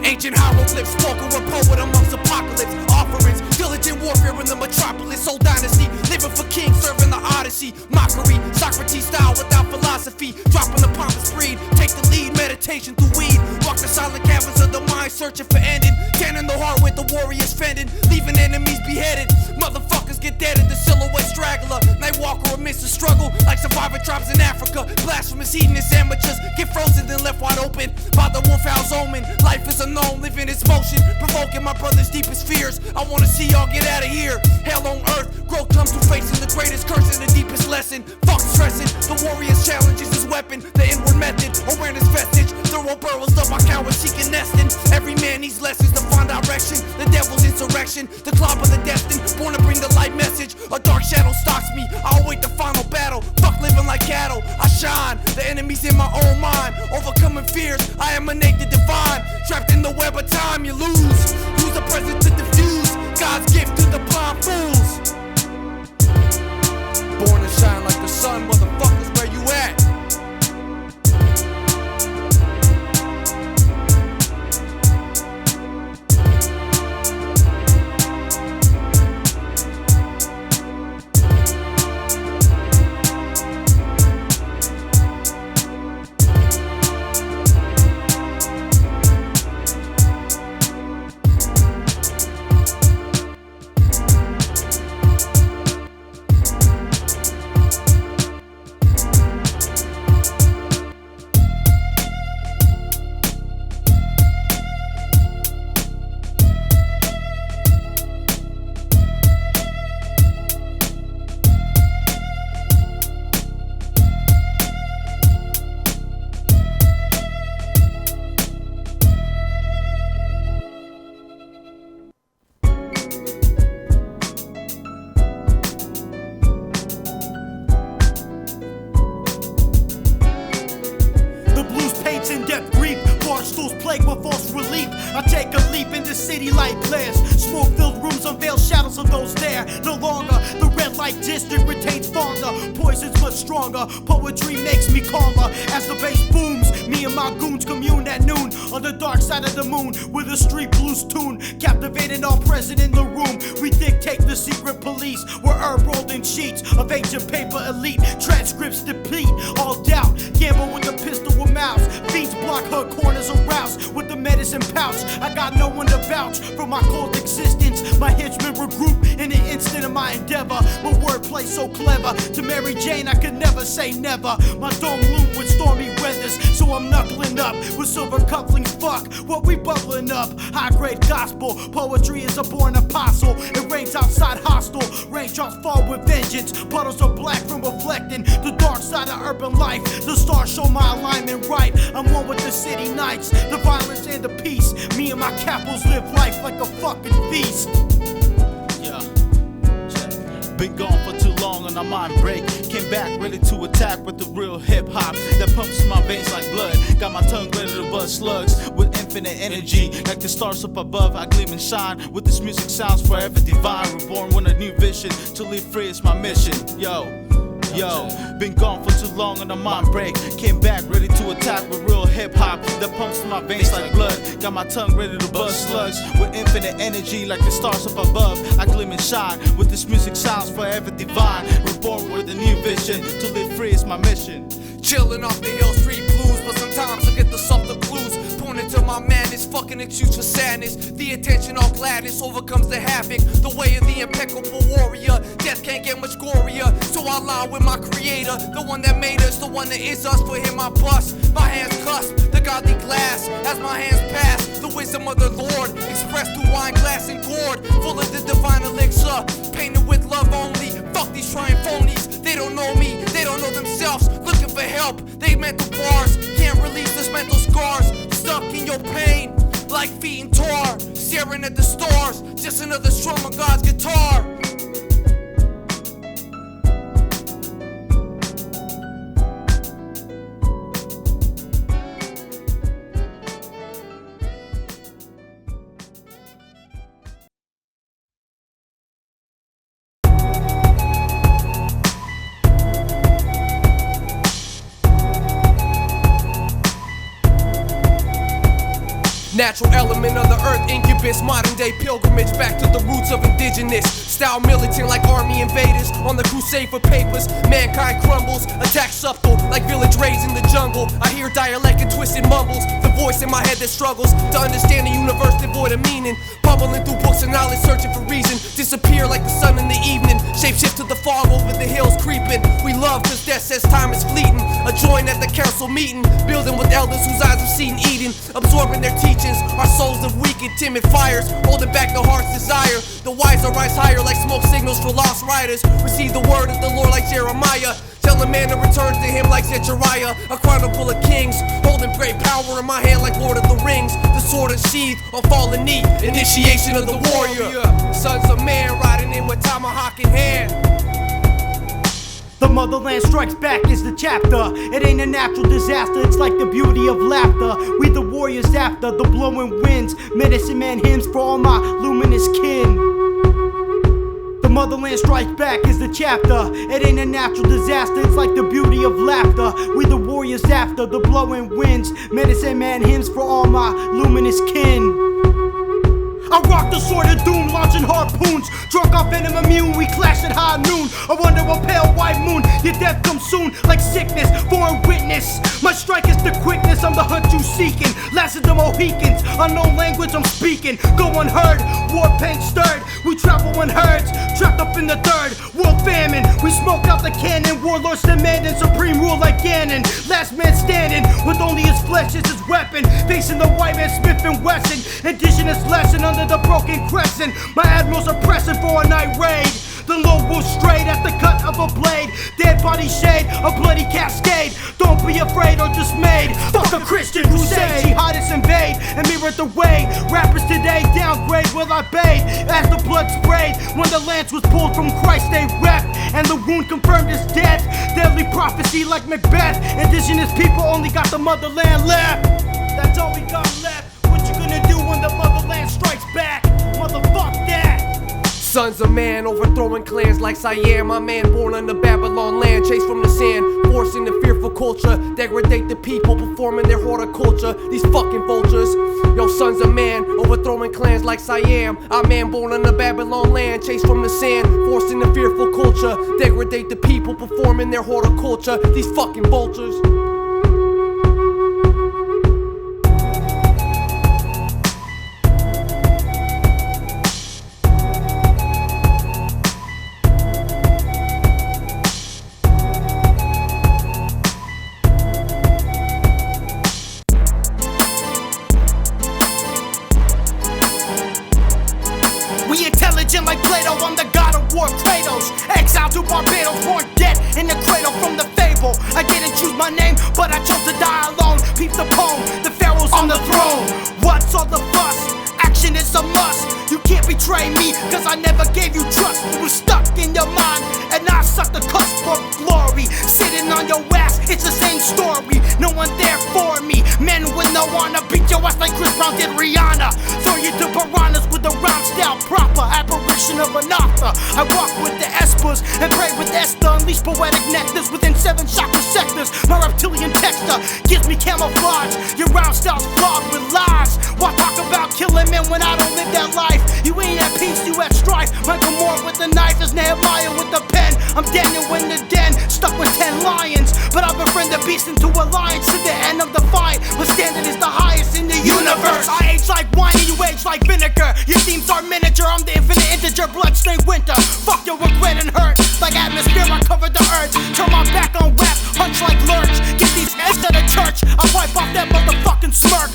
Ancient hieroglyphs, spoken word poet amongst apocalypse offerings. Diligent warfare in the metropolis, soul dynasty. Living for kings, serving the odyssey. Mockery, Socrates style without philosophy. Dropping the pompous breed, take the lead, meditation through weed. Walk the silent canvas of the mind, searching for ending. Tanning the heart with the warriors fending, leaving enemies beheaded. Motherfuckers get deaded, the silhouette straggler. Nightwalker amidst the struggle, like surviving tribes in Africa. Blasphemous, hedonist amateurs get frozen then left wide open by the wolf house omen. Life is unknown, living its motion, provoking my brother's deepest fears. I wanna see y'all get out of here. Hell on earth, growth comes through facing the greatest curse and the deepest lesson. Fuck stressing, the warrior's challenge is his weapon. The inward method, awareness vestige. Thorough burrows up my cowards seeking nesting. Every man needs lessons to find direction. The devil's insurrection, the club of the destined, born to bring the light message. A dark shadow stalks me, I'll await the final battle. Fuck living like cattle, I shine. The enemy's in my own mind, overcoming fears. I emanate the divine. Trapped in the web of time, you lose. Use the present to diffuse God's gift to the blind fools. Born to shine like the sun, motherfuckers, where you at? Smoke-filled rooms unveil shadows of those there. No longer the red light district retains fonder. Poison's much stronger. Poetry makes me calmer. As the bass booms, me and my goons commune at noon on the dark side of the moon with a street blues tune, captivating all present in the room. We dictate the secret police. We're herb rolled in sheets of ancient paper elite. Transcripts deplete all doubt. Gamble with a pistol with mouse. Fiends block her corners aroused with the medicine pouch. I got no one to vouch for my cold existence. My henchmen regroup in an instant of my endeavor. My wordplay so clever. To Mary Jane I could never say never. My dome loom with stormy weathers, so I'm knuckling up with silver cufflinks. Fuck what we bubbling up. High grade gospel. Poetry is a born apostle. It rains outside hostile. Raindrops fall with vengeance. Puddles are black from reflecting the dark side of urban life. The stars show my alignment right. I'm one with the city nights, the violence and the peace. Me and my capos live life like a fucking feast. Yeah. Been gone for too long on a mind break. Came back ready to attack with the real hip hop that pumps my veins like blood. Got my tongue ready to buzz slugs with infinite energy. Like the stars up above, I gleam and shine. With this music sounds forever divine. Reborn with a new vision. To live free is my mission. Yo, been gone for too long on a mind break. Came back ready to attack with real hip hop that pumps my veins like blood. Got my tongue ready to buzz slugs with infinite energy like the stars up above. I gleam and shine with this music sounds forever divine. Reborn with a new vision. To live free is my mission. Chillin' off the hill street blues, but sometimes I get the subtle clues. Pointing to my madness, fucking excuse for sadness. The intentional gladness overcomes the havoc. The way of the impeccable warrior. Death can't get much gorier. So I lie with my creator, the one that made us, the one that is us. For him I bust, my hands cusp the godly glass. As my hands pass, the wisdom of the Lord expressed through wine glass and gourd, full of the divine elixir, painted with love only. Fuck these trying phonies, they don't know me, they don't know themselves. Looking for help, they mental bars, can't release this mental scars. Stuck in your pain, like feet in tar, staring at the stars, just another strum of God's guitar. Natural element of the earth, incubus, modern day pilgrimage back to the roots of indigenous. Style militant like army invaders on the crusade for papers. Mankind crumbles, attack subtle like village raids in the jungle. I hear dialect and twisted mumbles, the voice in my head that struggles to understand the universe devoid of meaning. Bubbling through books and knowledge, searching for reason. Disappear like the sun in the evening, shapeshift to the fog over the hills creeping. We love cause death says time is fleeting. A join at the council meeting, building with elders whose eyes have seen eating. Absorbing their teachings, our souls live weak and timid fires, holding back the heart's desire. The wise will rise higher like smoke signals for lost riders. Receive the word of the Lord like Jeremiah. Tell a man to return to him like Zechariah. A chronicle of kings, holding great power in my hand like Lord of the Rings. The sword and sheath on fallen knee, initiation of the warrior. Sons of man riding in with tomahawk in hand. The motherland strikes back is the chapter. It ain't a natural disaster, it's like the beauty of laughter. We the warriors after the blowing winds. Medicine man hymns for all my luminous kin. The motherland strikes back is the chapter. It ain't a natural disaster, it's like the beauty of laughter. We the warriors after the blowing winds. Medicine man hymns for all my luminous kin. I rock the sword of doom, launching harpoons. Drunk off venom immune, we clash at high noon. I wonder what pale white moon, your death comes soon. Like sickness, foreign witness. My strike is the quickness, I'm the hunt you seeking. Last of the Mohicans, unknown language I'm speaking. Go unheard, war paint stirred. We travel in herds, trapped up in the third world famine. We smoke out the cannon, warlords demanding supreme rule like Ganon. Last man standing, with only his flesh as his weapon. Facing the white man Smith and Wesson. Indigenous lesson under the broken crescent. My admirals are pressing for a night raid. The low wolf straight at the cut of a blade. Dead body shade, a bloody cascade. Don't be afraid or dismayed. Fuck a Christian crusade. Jihadists invade and mirror the way. Rappers today downgrade will I bathe. As the blood sprayed, when the lance was pulled from Christ they wept. And the wound confirmed his death. Deadly prophecy like Macbeth. Indigenous people only got the motherland left. That's all we got left. What you gonna do when the motherland strikes back? Motherfuck that. Sons of man, overthrowing clans like Siam. My man born under Babylon land, chased from the sand, forcing the fearful culture, degradate the people, performing their horticulture. These fucking vultures. Yo, sons of man, overthrowing clans like Siam. Our man born under Babylon land, chased from the sand, forcing the fearful culture, degradate the people, performing their horticulture. These fucking vultures. We intelligent like Plato, I'm the god of war, Kratos. Exiled to Barbados, born dead in the cradle from the fable. I didn't choose my name, but I chose to die alone. Peep the poem, the pharaoh's on the throne. What's all the fuss? Action is a must. You can't betray me, cause I never gave you trust. It was stuck in your mind, and I sucked the cusp of glory. Sitting on your ass, it's the same story. No one there for me. Men with no honor beat your ass like Chris Brown did Rihanna. Throw you to piranhas with a round style proper. Apparition of an author. I walk with the espers and pray with Esther. Unleash poetic nectars within 7 chakra sectors. My reptilian texture gives me camouflage. Your round style's flawed with lies. Why talk about killing men when I don't live that life? You ain't at peace, you at strife. Michael Moore with the knife is Nehemiah with the pen. I'm Daniel in the den, stuck with 10 lions. But I befriend the beast into alliance to the end of the fight. My standard is the highest in the universe. I age like wine and you age like vinegar. Your themes are miniature, I'm the infinite integer, bloodstained winter. Fuck your regret and hurt. Like atmosphere, I cover the earth. Turn my back on rap, punch like lurch. Get these heads to the church, I wipe off that motherfucking smirk.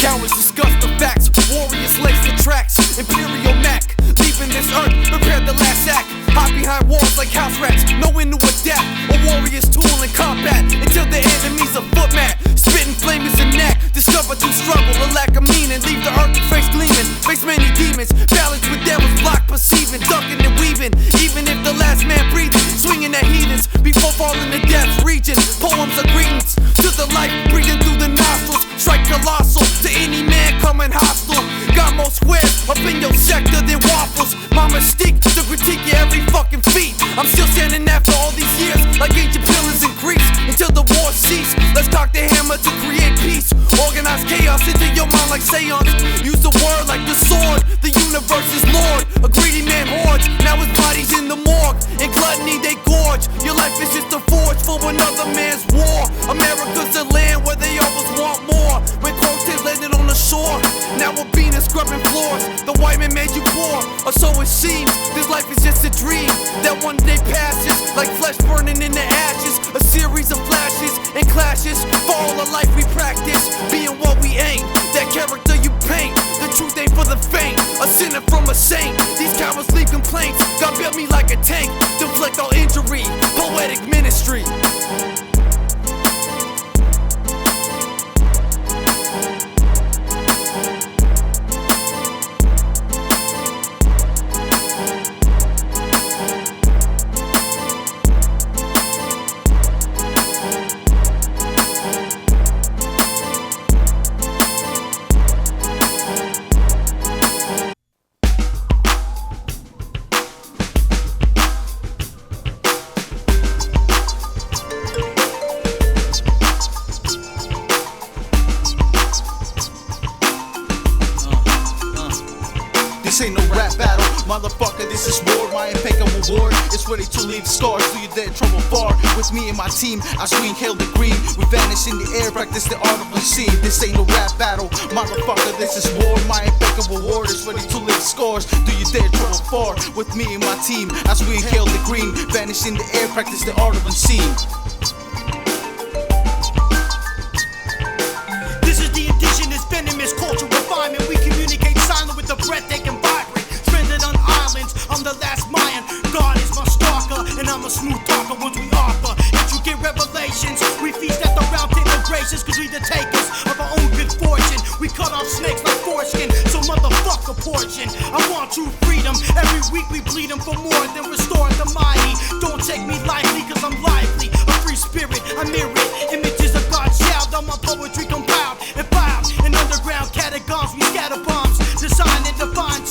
Cowards discuss the facts, warriors lace the tracks. Imperial Mac, leaving this earth, prepare the last act. Hide behind walls like house rats, knowing to adapt. A warrior's tool in combat, until the enemy's a foot mat. Spitting flame is a knack, discover through struggle, a lack of meaning. Leave the earth and face gleaming, face many demons. Balance with devils, block perceiving, ducking and weaving. Even if the last man breathing, swinging at heathens. Before falling to death's region, poems are greetings. To the life breathing through the nostrils, strike colossal to any man coming hostile. Got more squares up in your sector than waffles. My mystique to critique your every fucking feat. I'm still standing after all these years, like ancient pillars in Greece. Until the war cease, let's cock the hammer to create peace. Organize chaos into your mind like seance. Use the word like the sword. The universe is Lord. A greedy man hoards, now his body's in the morgue. In gluttony they gorge. Your life is just a forge for another man's war. America's a land where they always want more. When quotes landed on the shore, now we're being scrubbing floors. The white man made you poor, or so it seems. This life is just a dream that one day passes, like flesh burning in the ashes. A series of flashes and clashes for all the life we practice. Being what we ain't, that character you paint. The truth ain't for the faint, a sinner from a saint. These cowards leave complaints, God built me like a tank. Deflect all injury, poetic ministry. This ain't no rap battle, motherfucker, this is war. My impeccable ward is ready to leave scars. Do you dare trouble far? With me and my team, I swing, hail the green. We vanish in the air, practice the art of unseen. This ain't no rap battle, motherfucker, this is war. My impeccable ward is ready to leave scars. Do you dare trouble far? With me and my team, I swing, hail the green. Vanish in the air, practice the art of unseen. This is the indigenous venomous culture refinement. We communicate silent with the breath they can vibrate. Stranded on islands, I'm the last Mayan. God is my stalker, and I'm a smooth talker once we offer intricate revelations. We feast at the round table gracious, cause we the takers of our own good fortune. We cut off snakes like foreskin, so motherfucker portion. I want true freedom, every week we bleed them for more than restore the mighty. Don't take me lightly, cause I'm lively. A free spirit, I mirror it. Images of God's child on my poetry compiled and filed. In underground catacombs, we scatter bombs. Design and define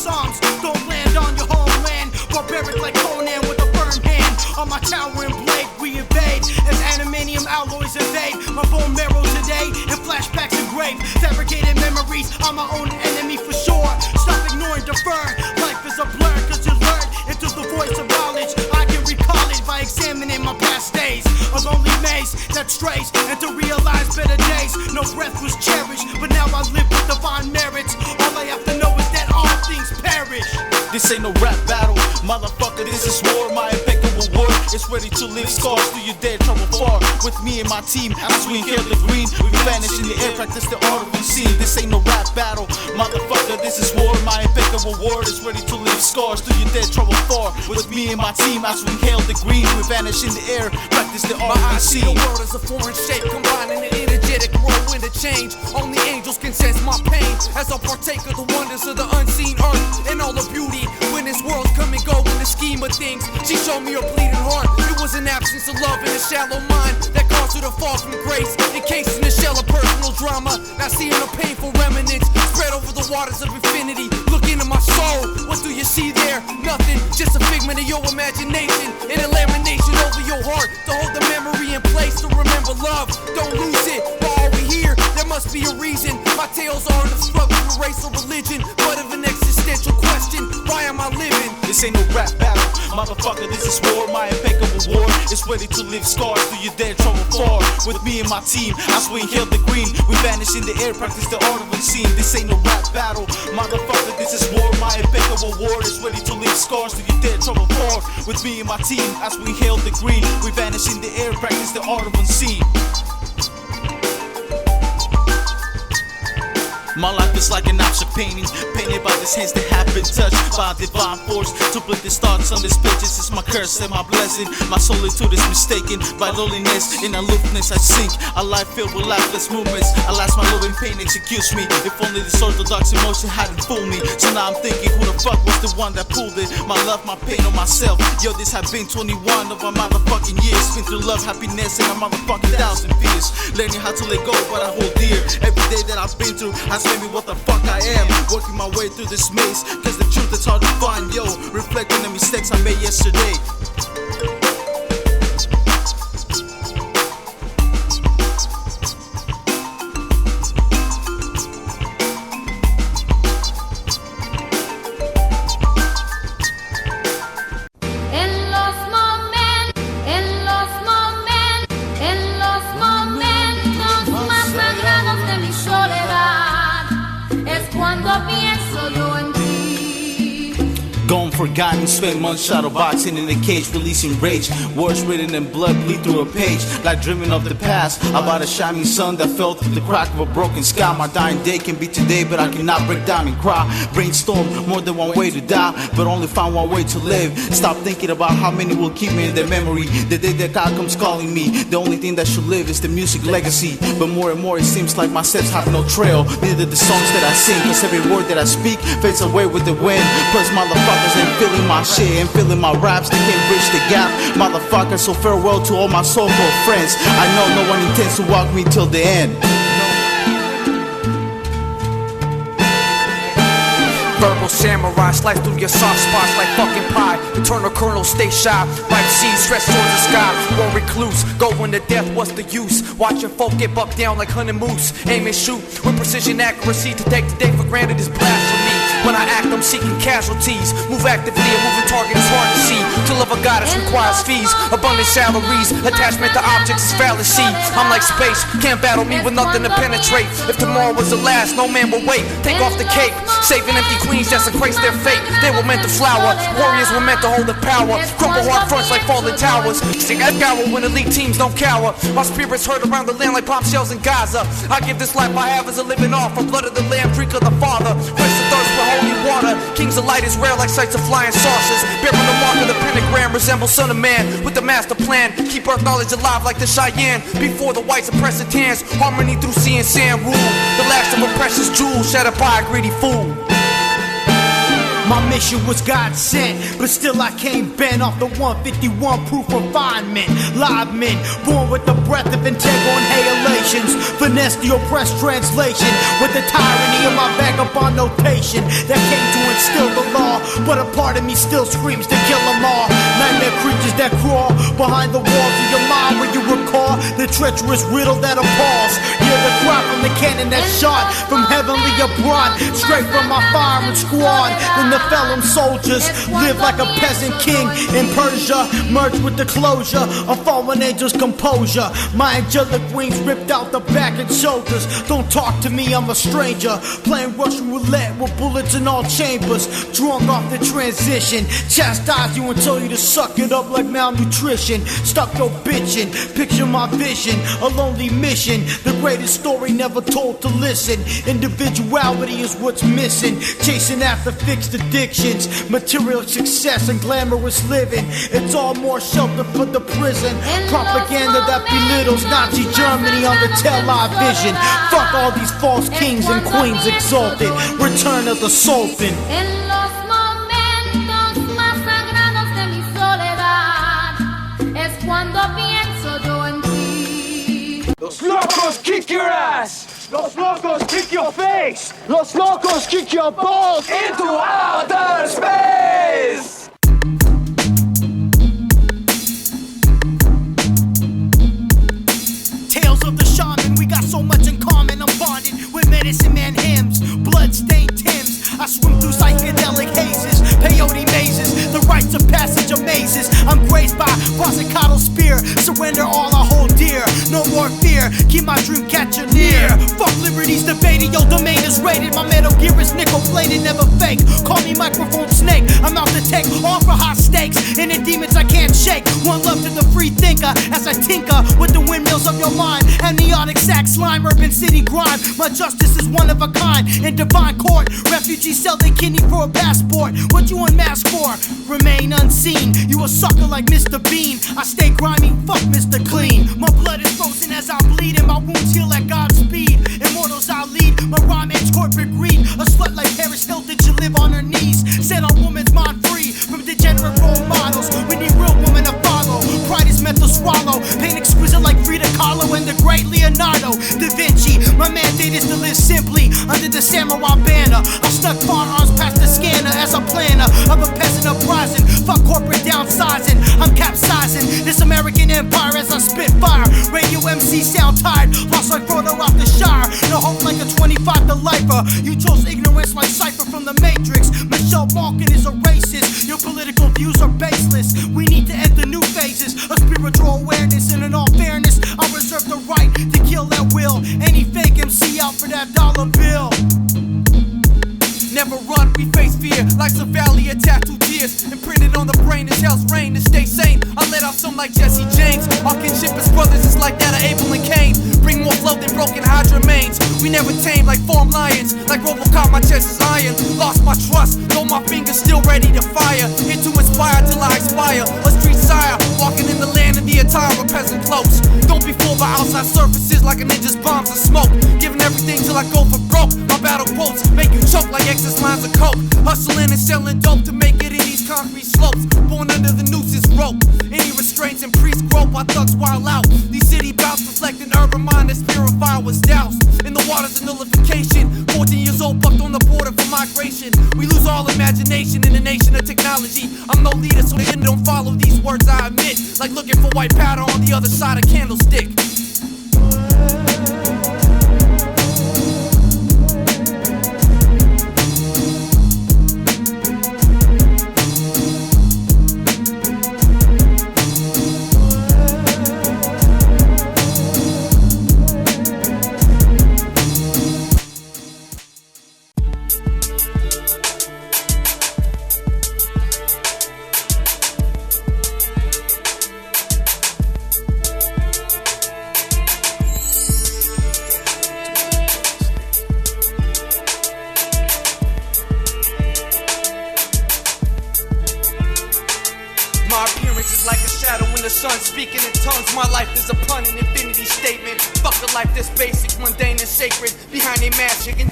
my own enemy for sure. Stop ignoring, defer. Life is a blur, cause you learn into the voice of knowledge. I can recall it by examining my past days. A lonely maze that strays, and to realize better days. No breath was cherished, but now I live with divine merits. All I have to know is that all things perish. This ain't no rap battle, motherfucker, this is war. My impeccable word is ready to leave scars through your dead trouble far. With me and my team, as we inhale the green, we vanish in the air, practice the art of unseen. This ain't no rap battle, motherfucker, this is war. My impeccable word is ready to leave scars through your dead trouble far. With me and my team, as we inhale the green, we vanish in the air, practice the art of unseen. The world is a foreign shape, combining an energetic whirlwind of change. Only angels can sense my pain, as I partake of the wonders of the unseen earth and all the beauty. When this world's come and go in the scheme of things, she showed me her bleeding heart. It was an absence of love and a shallow mind that caused her to fall from grace, encased in a shell of personal drama. Now seeing the painful remnants spread over the waters of infinity. Look into my soul, what do you see there? Nothing, just a figment of your imagination, an lamination over your heart to hold the memory in place to remember love. Don't lose it. Why are we here? There must be a reason. My tales aren't a struggle for race or religion, but of an existential question. Why am I living? This ain't no rap battle, motherfucker, this is war. My impeccable war is ready to leave scars through your dead trouble far. With me and my team, as we inhale the green, we vanish in the air, practice the art of unseen. This ain't no rap battle, motherfucker, this is war. My impeccable war is ready to leave scars through your dead trouble far. With me and my team, as we inhale the green, we vanish in the air, practice the art of unseen. My life is like an abstract painting, painted by these hands that have been touched by a divine force. To put these thoughts on these pages is my curse and my blessing. My solitude is mistaken by loneliness. In aloofness I sink, a life filled with lifeless movements. Alas, my loving pain executes me. If only this orthodox emotion hadn't fooled me. So now I'm thinking, who the fuck was the one that pulled it? My love, my pain on myself. Yo, this have been 21 of my motherfucking years. Been through love, happiness, and a motherfucking thousand fears. Learning how to let go of what I hold dear. Every day that I've been through has made me what the fuck I am. Working my way through this maze, cause the truth is hard to find. Yo, reflecting the mistakes I made yesterday. Gone forgotten, spent months shadow boxing in a cage, releasing rage. Words written in blood bleed through a page, like dreaming of the past. About a shining sun that fell through the crack of a broken sky. My dying day can be today, but I cannot break down and cry. Brainstorm, more than one way to die, but only find one way to live. Stop thinking about how many will keep me in their memory. The day that God comes calling me, the only thing that should live is the music legacy. But more and more it seems like my steps have no trail, neither the songs that I sing, cause every word that I speak fades away with the wind. Plus motherfuckers ain't feeling my shit, ain't feeling my raps, they can't bridge the gap. Motherfucker, so farewell to all my so-called friends. I know no one intends to walk me till the end. Verbal samurai, slice through your soft spots like fucking pie. Eternal kernel, stay shy. Ripe seeds stretch towards the sky. Won't recluse, going to death, what's the use? Watch your folk get bucked down like hunted moose. Aim and shoot with precision accuracy. To take the day for granted is blasphemy. When I act, I'm seeking casualties. Move actively, a moving target is hard to see. To love a goddess requires fees, abundant salaries. Attachment to objects is fallacy. I'm like space, can't battle me with nothing to penetrate. If tomorrow was the last, no man will wait. Take off the cape, saving empty queens desecrates their fate. They were meant to flower, warriors were meant to hold the power. Crumble hard fronts like fallen towers. Sing at power when elite teams don't cower. My spirits heard around the land like bombshells in Gaza. I give this life I have as a living offer. Blood of the lamb, drink of the Father. Quench the thirst with holy water. Kings of light is rare like sights of flying saucers. Bearing the mark of the pentagram, resemble son of man with the master plan. Keep earth knowledge alive like the Cheyenne. Before the whites oppress the tans. Harmony through sea and sand rule. The last of a precious jewel shattered by a greedy fool. My mission was God sent, but still I came bent off the 151 proof refinement. Live men, born with the breath of integral inhalations. Finesse the oppressed translation with the tyranny of my vagabond notation that came to instill the law but a part of me still screams to kill them all. Nightmare creatures that crawl behind the walls of your mind when you recall the treacherous riddle that appalls. Hear the cry from the cannon that shot from heavenly abroad, straight from my firing squad. Then the felon soldiers live like a peasant king in Persia, merged with the closure of fallen angels' composure. My angelic wings ripped out the back and shoulders. Don't talk to me, I'm a stranger, playing Russian roulette with bullets in all chambers. Drunk off the transition, chastise you and tell you to suck it up like malnutrition. Stuck your bitchin', picture my vision, a lonely mission, the greatest story never told to listen. Individuality is what's missing, chasing after fixed addictions, material success and glamorous living. It's all more shelter for the prison, propaganda that belittles Nazi Germany on the television. Fuck all these false kings and queens exalted, return of the Sultan. En los momentos más sagrados de mi soledad es cuando pienso yo en ti. Los locos kick your ass! Los locos kick your face! Los locos kick your balls into outer space! Tales of the shaman, we got so much in common. I'm bonded with medicine man hymns, blood-stained Timbs. I swim through psychedelic hazes, peyote mazes, the rites of passage amazes. I'm grazed by Brasicado spear, surrender all I hold dear. No more fear, keep my dream catcher near. Fuck liberty's debated, your domain is rated. My Metal Gear is nickel-plated, never fake. Call me microphone snake, I'm out to take all for high stakes. And the demons I can't shake, one love to the free thinker as I tinker with the windmills of your mind. Amniotic sac slime, urban city grime. My justice is one of a kind. In divine court, refugees sell their kidney for a passport. What you unmasked for? Remain unseen. You a sucker like Mr. Bean. I stay grimy, fuck Mr. Clean. My blood is frozen as I bleed, and my wounds heal at God's speed. Immortals I lead, my rhyme ends corporate greed. A slut like Paris Hilton should live on her knees. Set on woman's mind free from degenerate role models. We need real women to follow. Pride is meant to swallow. Pain exquisite like Frida Kahlo and the great Leonardo da Vinci. My mandate is to live simply under the samurai banner. I stuck firearms past the scanner as a planner of a peasant uprising. Fuck corporate downsizing, I'm capsizing this American empire as I spit fire. Radio MC sound tired, lost like Frodo off the Shire. No hope like a 25 to lifer. You chose ignorance like Cypher from the Matrix. Michelle Malkin is a racist. Your political views are baseless. We need to enter new phases of spiritual awareness, and in all fairness, I reserve the right to kill at will. Any fake MC out for that dollar bill. Never run, we face fear. Life's a valley of tattooed tears. Imprinted on the brain is hell's rain. To stay sane, I let out some like Jesse James. Our kinship as brothers is like that of Abel and Cain. Bring more flow than broken Hydra mains. We never tame like farm lions. Like Robocop, my chest is iron. Lost my trust, though my fingers still ready to fire. Here to inspire till I expire. A street sire, walking in the land in the attire of peasant cloaks. Don't be fooled by outside surfaces like a ninja's bombs and smoke. Giving everything till I go for broke. My battle quotes make you choke like excess lines of coke. Hustling and selling dope to make it in these concrete slopes. Born under the nooses rope. Any restraints and priest grope, our thugs wild out. These city bouts reflect an urban mind that's purified was doused in the waters of nullification. 14 years old, bucked on the border for migration. We lose all imagination in the nation of technology. I'm no leader, so they don't follow these words I admit. Like looking for white powder on the other side of candlestick. My appearance is like a shadow when the sun speaking in tongues. My life is a pun, an infinity statement. Fuck a life that's basic, mundane and sacred. Behind a mask, shaking,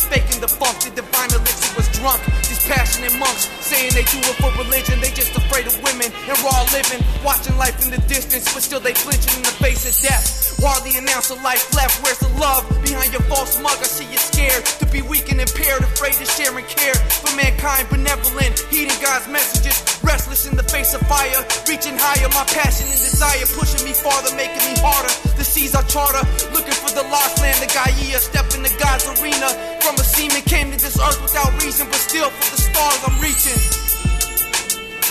faking the funk. The divine elixir was drunk. These Passionate monks saying they do it for religion. They just afraid of women and raw living, watching life in the distance, but still they flinching in the face of death. While the announce of life left, where's the love behind your false mug? I see you scared to be weak and impaired, afraid to share and care for mankind, benevolent, heeding God's messages, restless in the face of fire, reaching higher. My passion and desire pushing me farther, making me harder. The seas are charter, looking for the lost land, the Gaia. Step into God's arena. From a seaman came to this earth without reason, but still for the stars I'm reaching.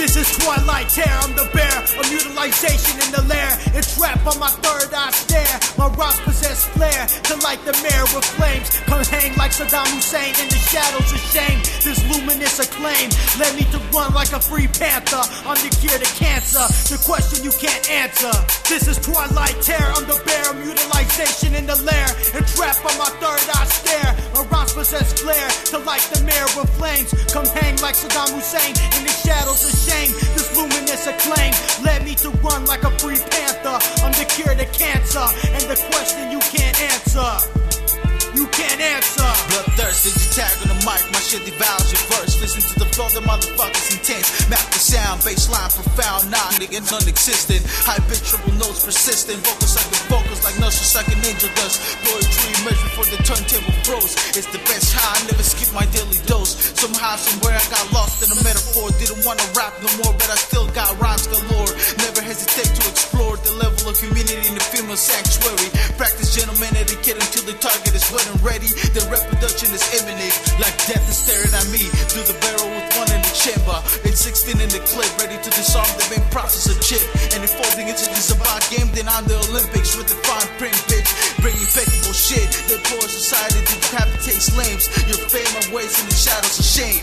This is Twilight Terror, I'm the bear of utilization in the lair. Entrapped on my third eye stare. My rocks possess flair to light the mirror with flames. Come hang like Saddam Hussein in the shadows of shame. This luminous acclaim led me to run like a free panther. I'm the cure to cancer, the question you can't answer. This is Twilight Terror, I'm the bear of utilization in the lair. Entrapped on my third eye stare. My rocks possess flair to light the mirror with flames. Come hang like Saddam Hussein in the shadows of shame. This luminous acclaim led me to run like a free panther. I'm the cure to cancer, and the question you can't answer. You can't answer. Bloodthirsty, you tag on the mic, my shit devours your verse. Listen to the flow, the motherfuckers intense. Map the sound, baseline profound, nah, niggas non-existent. High pitch, triple notes persistent. Vocals like nurses sucking angel dust. Poetry measured for the turntable froze. It's the best high, I never skip my daily dose. Somehow, somewhere I got lost in a metaphor. Didn't wanna rap no more, but I still got rhymes galore. Never hesitate to explore the level of community in the female sanctuary. Practice gentleman etiquette until the target is wet and ready. The reproduction is imminent, like death is staring at me through the barrel with one in the chamber. It's 16 in the clip, ready to disarm the main process of chip. And if folding into this about game, then I'm the Olympics with the fine print bitch. Bring impeccable shit that poor society to decapitate slaves. Your fame and waits in the shadows of shame.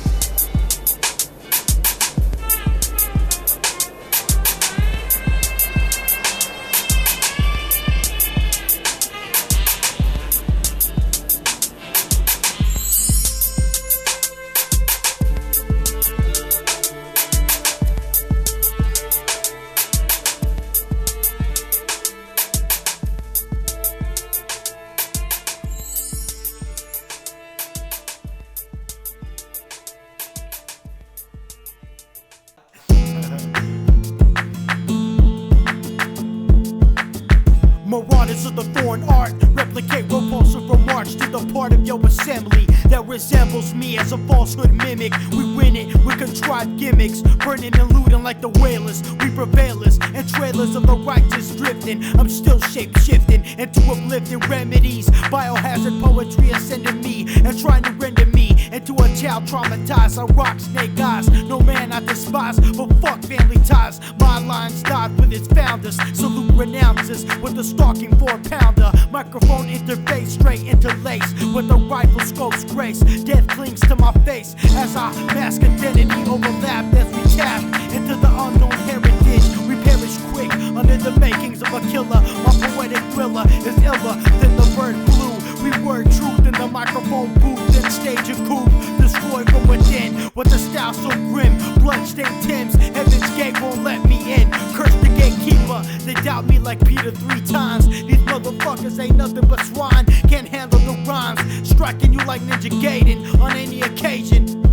Marauders of the foreign art replicate repulsive remarks to the part of your assembly that resembles me as a falsehood mimic. We win it with contrived gimmicks, burning and looting like the whalers. We prevailers and trailers of the righteous drifting. I'm still shape-shifting into uplifting remedies. Biohazard poetry ascending me and trying to render me into a child traumatized. I rock snake eyes, no man I despise, but fuck family ties. My lines died with its founders. Salute renounces with the stalking 4-pounder. Microphone interface straight interlaced with the rifle scope's grace. Death clings to my face as I mask identity overlapped as we tap into the unknown heritage. We perish quick under the makings of a killer. My poetic thriller is iller than the bird flew. We word truth in the microphone booth, then stage a coup, destroy from within with a style so grim. Bloodstained Timbs, Heaven's Gate won't let me in. Curse the gatekeeper, they doubt me like Peter 3 times. These motherfuckers ain't nothing but swine, can't handle the rhymes, striking you like Ninja Gaiden on any occasion.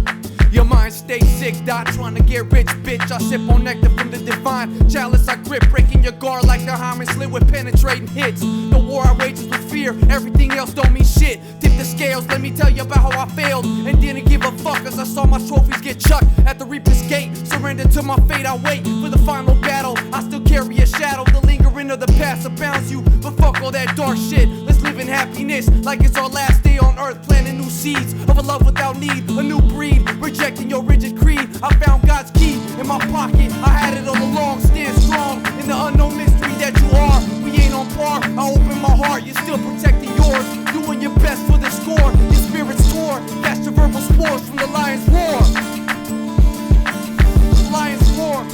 Your mind stays sick, dot trying to get rich, bitch. I sip on nectar from the divine chalice I grip, breaking your guard like the Hyman slit with penetrating hits. The war I wage is with fear, everything else don't mean shit. Tip the scales, let me tell you about how I failed and didn't give a fuck as I saw my trophies get chucked at the Reaper's gate. Surrender to my fate, I wait for the final battle. I still carry a shadow, the lingering of the past surrounds you, but fuck all that dark shit. Let's live in happiness like it's our last day on earth, planting new seeds of a love without need, a new breed. Rejecting your rigid creed, I found God's key in my pocket. I had it all along. Stand strong in the unknown mystery that you are. We ain't on par. I open my heart. You're still protecting yours, doing your best for the score. Your spirit's tore. Catch the verbal spores from the lion's roar. Lion's roar.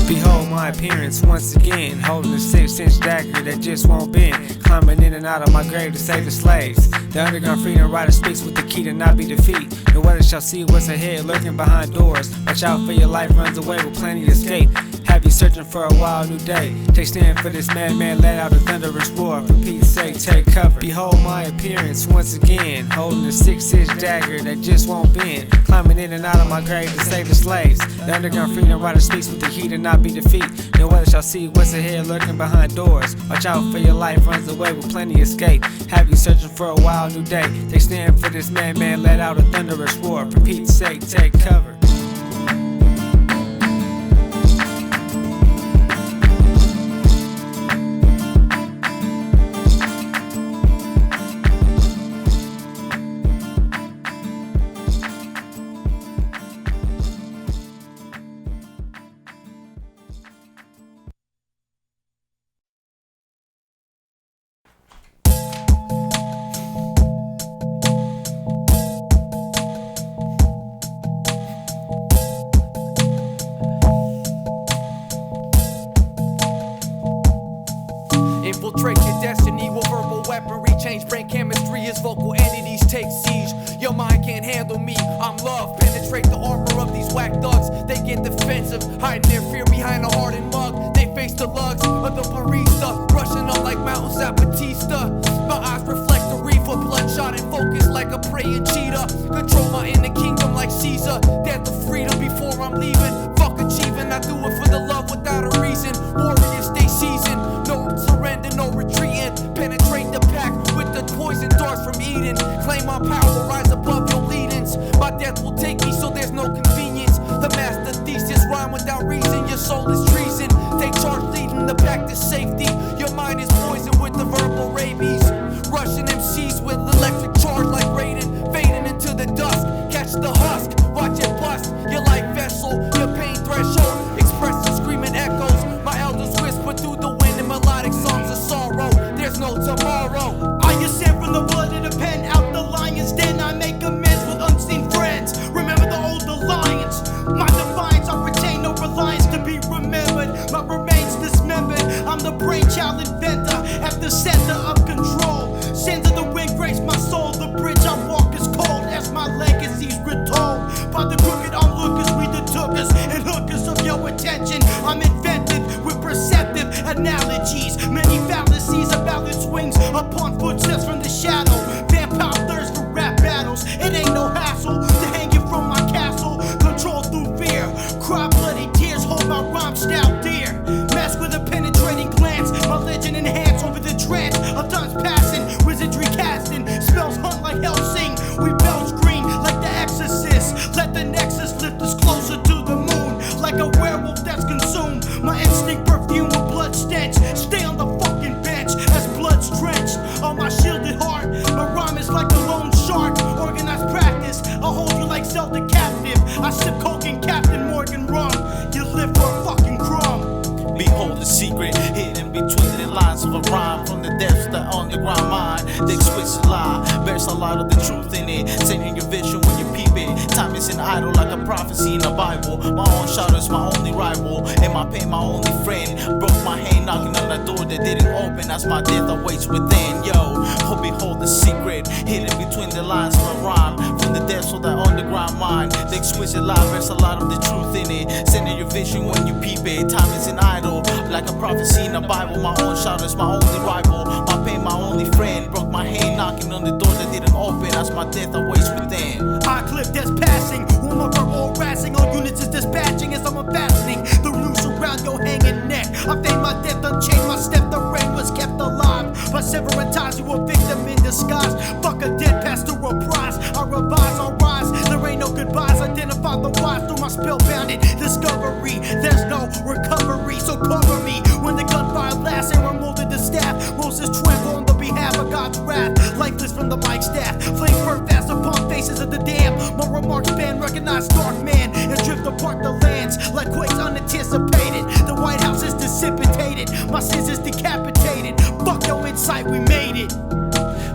Behold my appearance once again, holding a 6-inch dagger that just won't bend, climbing in and out of my grave to save the slaves. The underground freedom rider speaks with the key to not be defeat. The weather shall see what's ahead, lurking behind doors. Watch out for your life runs away with plenty to escape. Have you searching for a wild new day? Take stand for this madman, let out a thunderous roar. For Pete's sake, take cover. Behold my appearance once again, holding a 6-inch dagger that just won't bend. Climbing in and out of my grave to save the slaves. The underground freedom rider speaks with the heat and not be defeat. No other shall see what's ahead lurking behind doors. Watch out for your life, runs away with plenty escape. Have you searching for a wild new day? Take stand for this madman, let out a thunderous roar. For Pete's sake, take cover. Infiltrate your destiny with verbal weaponry. Change brain chemistry as vocal entities take siege. Your mind can't handle me, I'm love. Penetrate the armor of these whack thugs. They get defensive, hiding their fear behind a hardened mug. They face the lugs of the barista, rushing up like Mount Zapatista. My eyes reflect the reefer, bloodshot and focused like a praying cheetah. Control my inner kingdom like Caesar. Death of freedom before I'm leaving. Fuck achieving, I do it for the love without a reason. Warriors stay seasoned, no surrender, no retreating. Penetrate the pack with the poison darts from Eden. Claim my power, rise above your leadings. My death will take me, so there's no convenience. The master thesis, rhyme without reason. Your soul is treason. Take charge, leading the pack to safety. Your mind is poisoned with the verbal rabies. Russian MCs with electric charge like Raiden, fading into the dust. Catch the husk, watch it bust. Your life vessel, your pain threshold, expressing screaming echoes. My elders whisper through the wind in melodic songs of sorrow. There's no tomorrow. I ascend from the blood of the pen, out the lion's den. I make amends with unseen friends. Remember the old alliance. My defiance, I retain no reliance to be remembered. My remains dismembered. I'm the brainchild inventor at the center of control. Sins of the wind grace my soul. The bridge I walk is cold as my legacy's retold. By the crooked onlookers, we the tookers and hookers of your attention. I'm inventive with perceptive analogies. Many fallacies about its wings upon footsteps from the shadow. Vampire thirst for rap battles. It ain't no hassle to hang you from my castle. Control through fear. Cry bloody tears, hold my rhyme style dear. Mask with a penetrating glance. My legend enhanced over the trance of time's passing. Wizardry casting. Spells hunt like Helsing. We belch green like the exorcist. Let the nexus lift us closer to the moon. Like a werewolf that's consumed. My instinct perfume with blood stench. Stay on the fucking bench as blood's drenched on my shielded heart. My rhyme is like a lone shark. Organized practice. I'll hold you like Zelda captive. I sip coke in Captain Morgan rum. You live for a fucking crumb. Behold the secret hidden between the lines of a rhyme. From the depths of the underground mind, the exquisite lie bears a lot of the truth in it. Sending your vision when you peep it. Time isn't idle like a prophecy in the Bible. My own shadow is my only rival, and my pain my only friend. Broke my hand knocking on the door that didn't open as my death awaits within. Yo, oh behold the secret hidden between the lines of a rhyme. From the depths of the underground mind, the exquisite lie bears a lot of the truth in it. Sending your vision when you peep it. Time isn't idle like a prophecy in the Bible. My own shadow is my only rival, my pain my only friend. Broke my hand knocking on the door that didn't open as my death awaits within. I clip that's passing. Who my verbal harassing. All units is dispatching as I'm unfastening the noose around your hanging neck. I fake my death, unchained my step. The rain was kept alive by several times. You a victim in disguise. Fuck a dead pastoral prize. I revise, I rise. There ain't no goodbyes. Identify the wise through my spellbounded discovery. There's no recovery, so cover me when the gunfire lasts. And I'm molded to staff. Moses tremble on the behalf of God's wrath. Lifeless from the mic staff. Flame burn fast upon faces of the damned. My remarks ban recognized dark man and drift apart the lands like quakes unanticipated. The White House is dissipated. My sins is decapitated. Fuck your insight, we made it.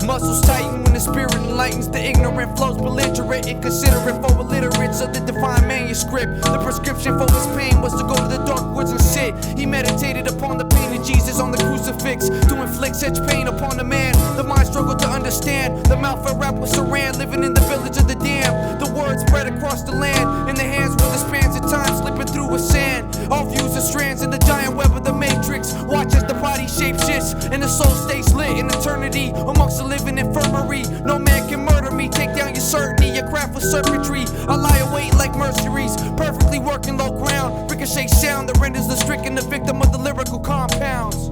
Muscles tighten when the spirit enlightens. The ignorant flows belligerent, inconsiderate for illiterates of the divine manuscript. The prescription for his pain was to go to the dark woods and sit. He meditated upon the pain of Jesus on the crucifix to inflict such pain upon the man. The mind struggled to understand. The mouth fell wrapped with saran, living in the village of the damned. The words spread across the land. In the hands were the spans of time slipping through with sand. All views are strands circuitry. I lie awake like mercenaries, perfectly working low ground. Ricochet sound that renders the stricken the victim of the lyrical compounds.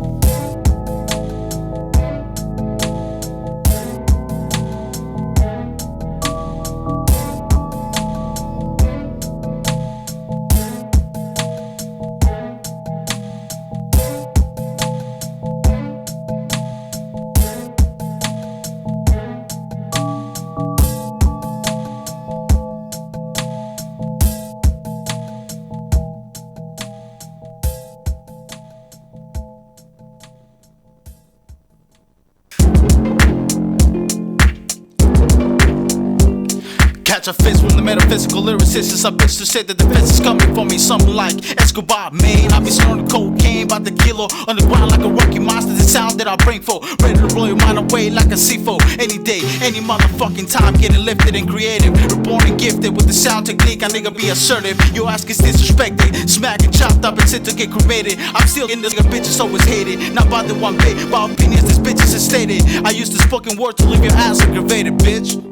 Catch a fist from the metaphysical lyricist. Some bitch who said the defense is coming for me. Something like Escobar, man. I be snorting cocaine by the kilo on the ground like a rocky monster. The sound that I bring for, ready to blow your mind away like a C4. Any day, any motherfucking time, getting lifted and creative. Reborn and gifted with the sound technique. I nigga be assertive. Your ass gets disrespected, smacked and chopped up and sent to get cremated. I'm still in this nigga bitches always hated. Not by the one bit, by opinions this bitches is stated. I use the spoken word to leave your ass aggravated, bitch.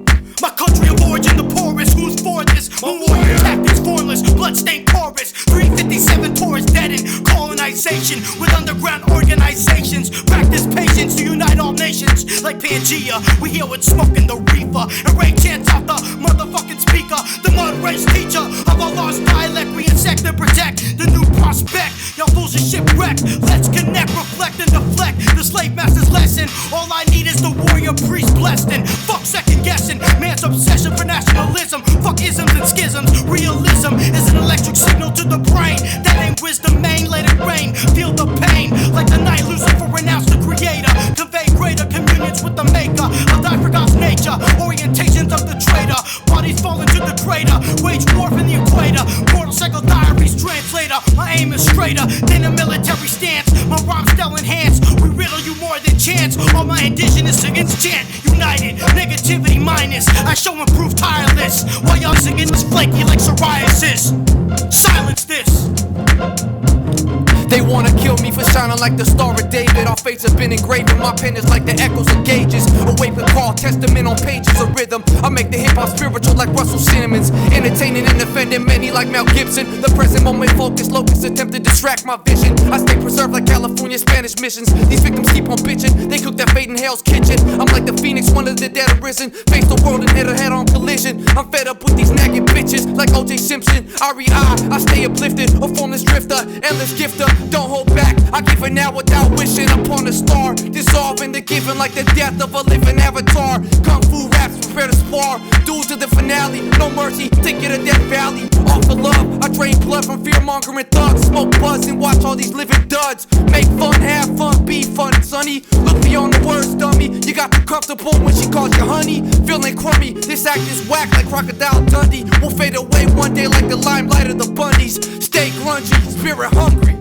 My country of origin, the poorest, who's for this? My warrior tactics, formless, bloodstained porous. 357 tourists dead in colonization with underground organizations. Practice patience to unite all nations like Pangea. We hear with smoke in the reefer and rain chants out the motherfucking speaker. The mud race teacher of our lost dialect. We insect and protect the new prospect. Y'all fools are shipwrecked. Let's connect, reflect, and deflect the slave master's lesson. All I need is the warrior priest blessed and fuck second guessing. Man's obsession for nationalism. Fuck isms and schisms. Realism is an electric signal to the brain. That ain't wisdom, man. Let it rain. Feel the pain like the night Lucifer renounced the creator. Convey greater communions with the maker. I'll die for God's nature. Orientations of the traitor. Bodies fall into the crater. Wage war from the equator. Mortal cycle diaries translator. My aim is straighter than a military stance. My rhymes still enhanced. We riddle you more than chance. All my indigenous against chant. United. Negativity minus. I show and prove tireless. While y'all singing is flaky like psoriasis. Silence this. They wanna kill me for shining like the Star of David. Our fates have been engraved in my pen is like the echoes of gauges. Awake the call, testament on pages of rhythm. I make the hip-hop spiritual like Russell Simmons. Entertaining and offending many like Mel Gibson. The present moment focus, locusts attempt to distract my vision. I stay preserved like California Spanish missions. These victims keep on bitching, they cook their fate in hell's kitchen. I'm like the phoenix, one of the dead arisen. Face the world and hit a head-on collision. I'm fed up with these nagging bitches like O.J. Simpson. I stay uplifted, a formless drifter, endless gifter. Don't hold back, I give it now without wishing upon a star. Dissolving the giving like the death of a living avatar. Kung Fu raps, prepare to spar. Duel to the finale, no mercy, take it to Death Valley. Off the love, I drain blood from fear-mongering thugs. Smoke buzz and watch all these living duds. Make fun, have fun, be fun, sonny. Look beyond the words, dummy. You got too comfortable when she calls you honey. Feeling crummy, this act is whack like Crocodile Dundee. We'll fade away one day like the limelight of the Bundys. Stay grungy, spirit hungry.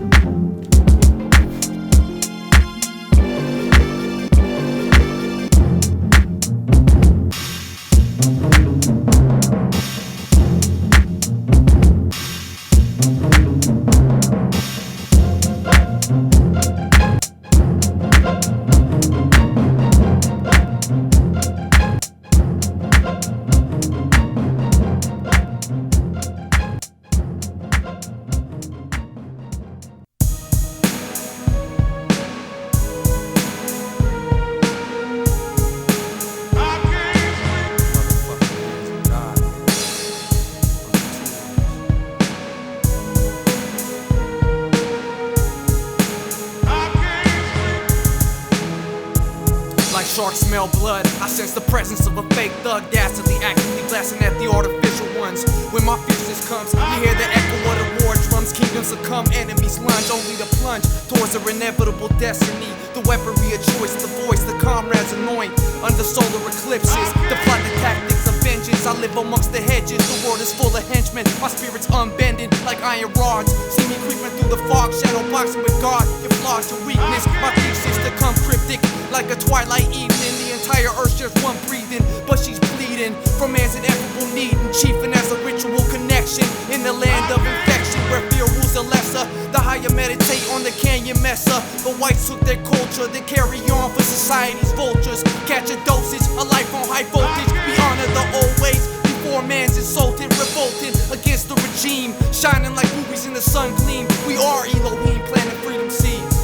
Sharks smell blood. I sense the presence of a fake thug, dastardly, actively blasting at the artificial ones. When my fierceness comes, you hear the echo of the war drums. Kingdoms succumb, enemies lunge, only to plunge towards their inevitable destiny. The weaponry of choice, the voice, the comrades anoint under solar eclipses. The plot, the tactics of vengeance. I live amongst the hedges. The world is full of henchmen. My spirit's unbending like iron rods. See me creeping through the fog, shadow boxing with God. Your flaws, your weakness. My thesis to come cryptic like a twilight evening. The entire earth shares one breathing, but she's bleeding from man's ineffable need and chiefing as a ritual connection in the land of infection where fear rules the lesser. The higher meditate on the canyon messer. The whites took their culture, they carry on for society's vultures. Catch a dosage, a life on high voltage. We honor the old ways before Poor man's insulted, revolting against the regime, shining like rubies in the sun gleam. We are Elohim, planting freedom seeds.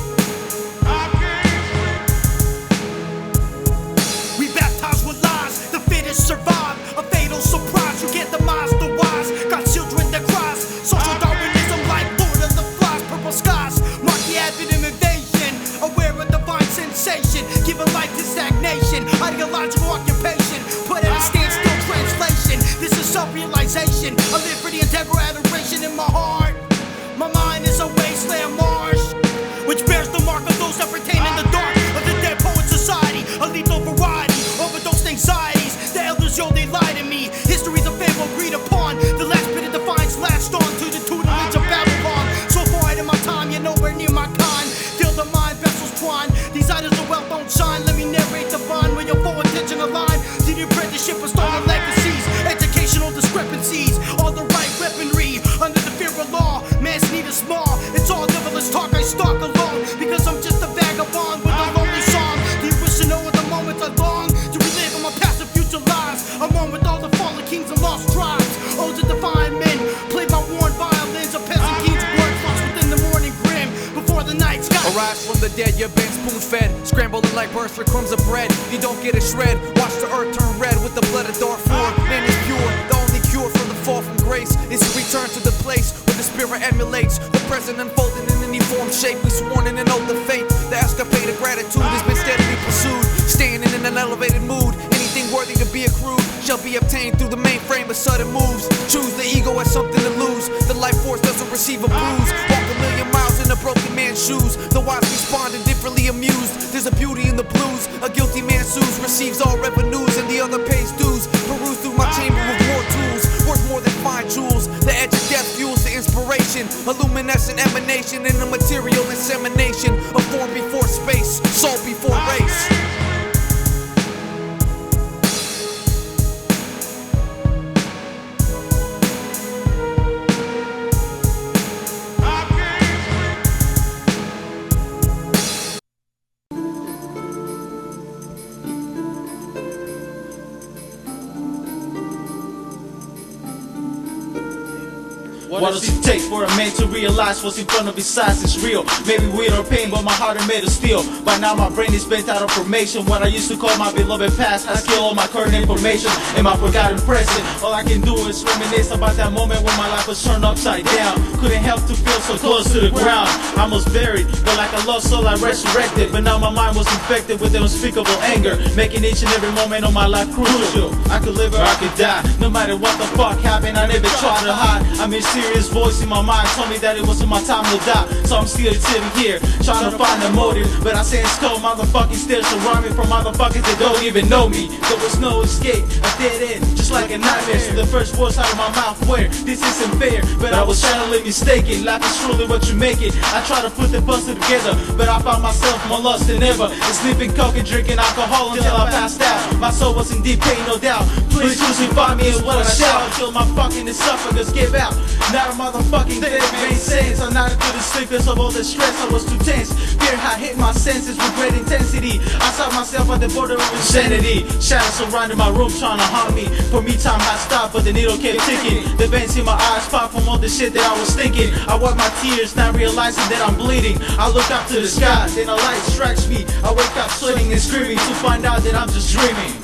We baptize with lies, the fittest survive. A fatal surprise, you get the minds, the wise. Got children that cries, social Darwinism like Lord of the Flies. Purple skies, mark the advent of invasion. Aware of divine sensation, giving life to stagnation. Ideological occupation, put at a standstill translation. This is self-realization. I live for the integral adoration in my heart. My mind is a wasteland marsh, which bears the mark of those that pertain in the dark of the dead poet society. A lethal variety, overdosed anxieties. The elders, yo, they lie to me. History's a fable agreed upon. The last bit of defiance latched on to the tutelage of Babylon. So far ahead of my time, you're nowhere near my kind. Feel the mind vessels twine. These idols of wealth don't shine. Let me narrate the vine where your full attention aligned to the apprenticeship of stolen legacies. Educational discrepancies, all the right weaponry under the fear of law. Man's need is small. It's all devilish talk. I stalk alone because I'm just a vagabond with a lonely song. Do you wish to know what the moments I long to relive in my past and future lives? I'm one with all the fallen kings and lost tribes. Old to define men, played by worn violins. A peasant king's blood flushed within the morning grim before the night sky. Arise from the dead, you've been spoon-fed, scrambling like birds for crumbs of bread. You don't get a shred. Watch the earth turn red with the blood of Darfur. Man is pure. The only cure for the fall from grace is to return to the place where the spirit emulates the present unfolding in any form, shape. We sworn in an oath of faith. The escapade of gratitude has been steadily pursued. Staying in an elevated mood. Anything worthy to be accrued shall be obtained through the mainframe of sudden moves. Choose the ego as something to lose. The life force doesn't receive a bruise. Walk a million miles in a broken man's shoes. The wise respond indifferently amused. There's a beauty in the blues. A guilty man sues, receives all revenues, and the other pays dues. Peruse through my chamber of war tools, worth more than fine jewels. The edge of death fuels the inspiration. A luminescent emanation in a material insemination. A form before space, soul before race. What does it take for a man to realize what's in front of his eyes is real? Maybe weird or pain, but my heart is made of steel. By now my brain is bent out of formation. What I used to call my beloved past has killed all my current information and my forgotten present. All I can do is reminisce about that moment when my life was turned upside down. Couldn't help to feel so close to the ground. I was buried, but like a lost soul I resurrected. But now my mind was infected with unspeakable anger, making each and every moment of my life crucial. I could live or I could die, no matter what the fuck happened. I never tried to hide. I mysterious voice in my mind told me that it wasn't my time to die. So I'm still sitting here trying to find a motive, but I say it's cold. Motherfucking still surrounding from motherfuckers that don't even know me. There was no escape, a dead end, just like a nightmare. So the first words out of my mouth were, this isn't fair, but I was sadly mistaken. Life is truly what you make it. I try to put the puzzle together, but I found myself more lost than ever. Sniffing coke and drinking alcohol until I passed out. My soul was in deep pain, no doubt. Please crucify me is what I shout until my fucking esophagus give out. Not a motherfucking thing made sense. I'm not into the sickness of all the stress. I was too tense. Fear had hit my senses with great intensity. I saw myself at the border of insanity. Shadows surrounding my room trying to haunt me. For me time had stopped, but the needle kept ticking. The veins in my eyes pop from all the shit that I was thinking. I wipe my tears, not realizing that I'm bleeding. I look up to the sky, then a light strikes me. I wake up sweating and screaming to find out that I'm just dreaming.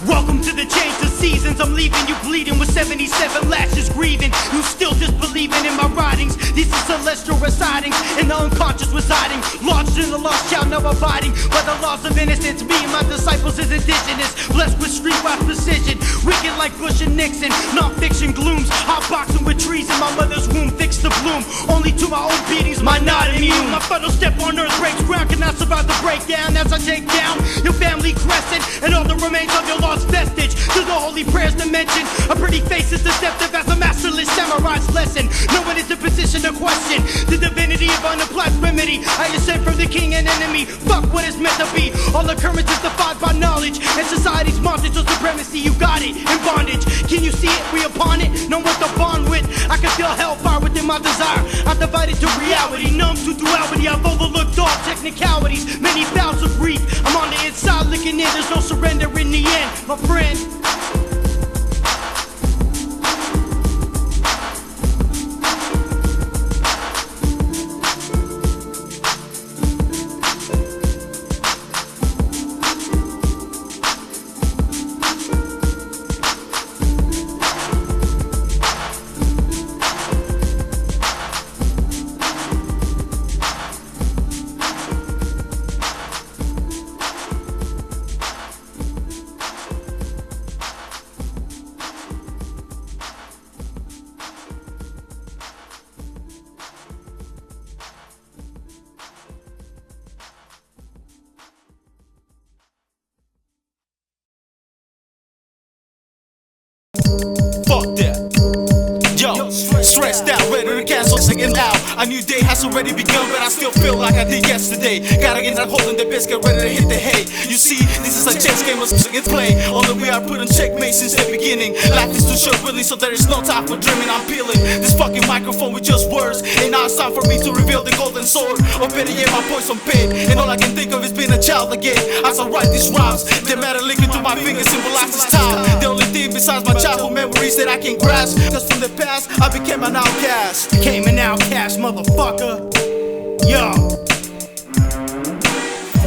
Welcome to the change of seasons. I'm leaving you bleeding with 77 lashes grieving. You still disbelieving in my writings. These are celestial residings in the unconscious residing. Launched in the lost child, now abiding by the laws of innocence. Me and my disciples is indigenous, blessed with streetwise precision. Wicked like Bush and Nixon, non-fiction glooms. Hot boxing with trees in my mother's womb, fixed to bloom. Only to my own beatings, my not immune. My final step on earth breaks ground, cannot survive the breakdown. As I take down your family crescent and all the remains of your lost vestige to the holy prayers dimension. A pretty face is deceptive as a masterless samurai's lesson. No one is in position to question the divinity of unapplied remedy. I ascend from the king and enemy. Fuck what is meant to be. All occurrences defied by knowledge and society's monsters of supremacy. You got it in bondage. Can you see it? We upon it. Know what to bond with. I can feel hellfire within my desire. I'm divided to reality, numb to duality. I've overlooked all technicalities, many bouts of grief. I'm on the inside looking in. There's no surrender in the end, my friend. and now a new day has already begun, but I still feel like I did yesterday. Gotta get that hole in the biscuit, ready to hit the hay. You see, this is a chess game of it's play. Only we are put on checkmate since the beginning. Life is too short really, so there is no time for dreaming. I'm peeling this fucking microphone with just words, and now it's time for me to reveal the golden sword. Or better yet, my poison pen. And all I can think of is being a child again. As I write these rhymes, the matter linking to my fingers symbolizes time. The only thing besides my childhood memories that I can grasp, cause from the past I became an outcast. Became an outcast, motherfucker. Yo.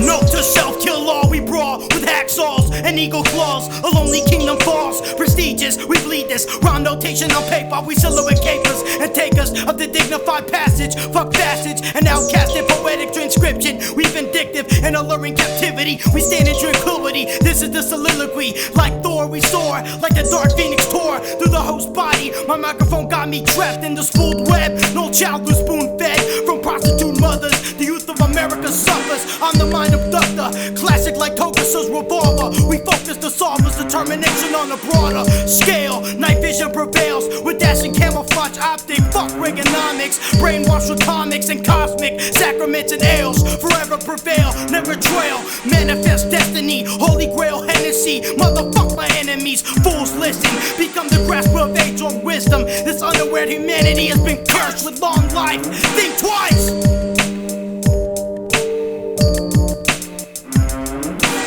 Note to self, kill all we brawl with hacksaws and eagle claws. A lonely kingdom falls, prestigious, we bleed this. Round notation on paper, we silhouette capers and takers of the dignified passage. Fuck passage and outcasted poetic transcription. We vindictive and alluring captivity. We stand in tranquility. This is the soliloquy. Like Thor, we soar, like the dark phoenix tore through the host body. My microphone got me trapped in the spooled web. No child was spoon fed from prostitute mothers. The youth of America suffers. I'm the mind abductor, classic like Tokus's revolver. We focus the solvers, determination on a broader scale. Night vision prevails with dashing camouflage optic. Fuck Reaganomics, brainwash with comics and cosmic sacraments and ales. Forever prevail, never trail. Manifest destiny, holy grail Hennessy. Motherfuck my enemies, fools listen. Become the grasp of age or wisdom. This unaware humanity has been cursed with long life. Think twice.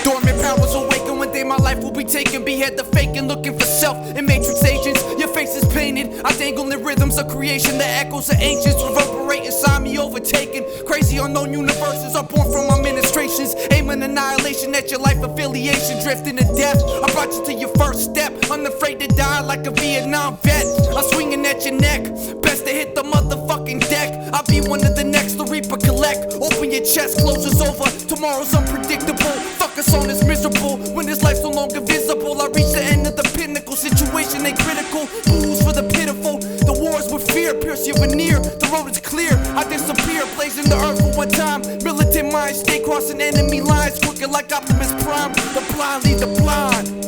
Dormant powers awaken one day my life will be taken. Behead the fake and looking for self in matrix agents. Your face is painted, I dangle in rhythms of creation. The echoes of ancients reverberate inside me, overtaken. Crazy unknown universes are born from my ministrations. Aim an annihilation at your life affiliation. Drifting to death, I brought you to your first step. Unafraid to die like a Vietnam vet. I'm swinging at your neck, best to hit the motherfucking deck. I'll be one of the next to reap or collect. Open your chest, closes over. Tomorrow's unpredictable. Fuck us on this miserable. When this life's no longer visible, I reach the end of the pinnacle. Situation ain't critical. Booze for the pitiful. The wars with fear pierce your veneer. The road is clear. I disappear, blazing the earth for one time. Militant minds stay crossing enemy lines, quicker like Optimus Prime. The blind lead the blind.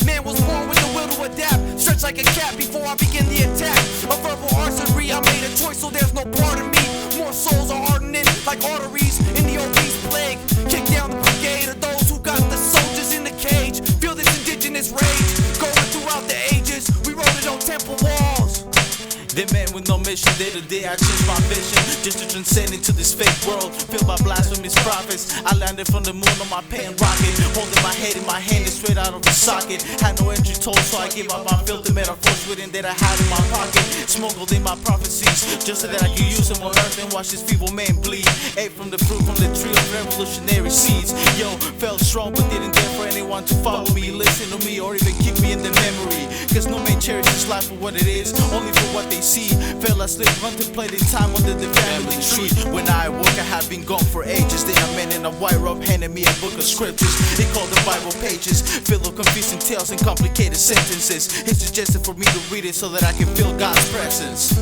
Man was born with the will to adapt. Stretch like a cat before I begin the attack. A verbal mission. Day to day I change my vision, just to transcend into this fake world filled by blasphemous prophets. I landed from the moon on my pen rocket, holding my head in my hand and straight out of the socket. Had no entry toll, so I gave up my filthy metaphors within that I had in my pocket. Smuggled in my prophecies, just so that I could use them on earth and watch this feeble man bleed. Ate from the fruit from the tree of revolutionary seeds. Yo, felt strong but didn't dare for anyone to follow me, listen to me, or even keep me in the memory. Cause no man cherishes life for what it is, only for what they see. Fell asleep contemplating time under the family tree. When I awoke, I had been gone for ages. Then a man in a white robe handed me a book of scriptures. They called the Bible pages, filled with confusing tales and complicated sentences. He suggested for me to read it so that I can feel God's presence.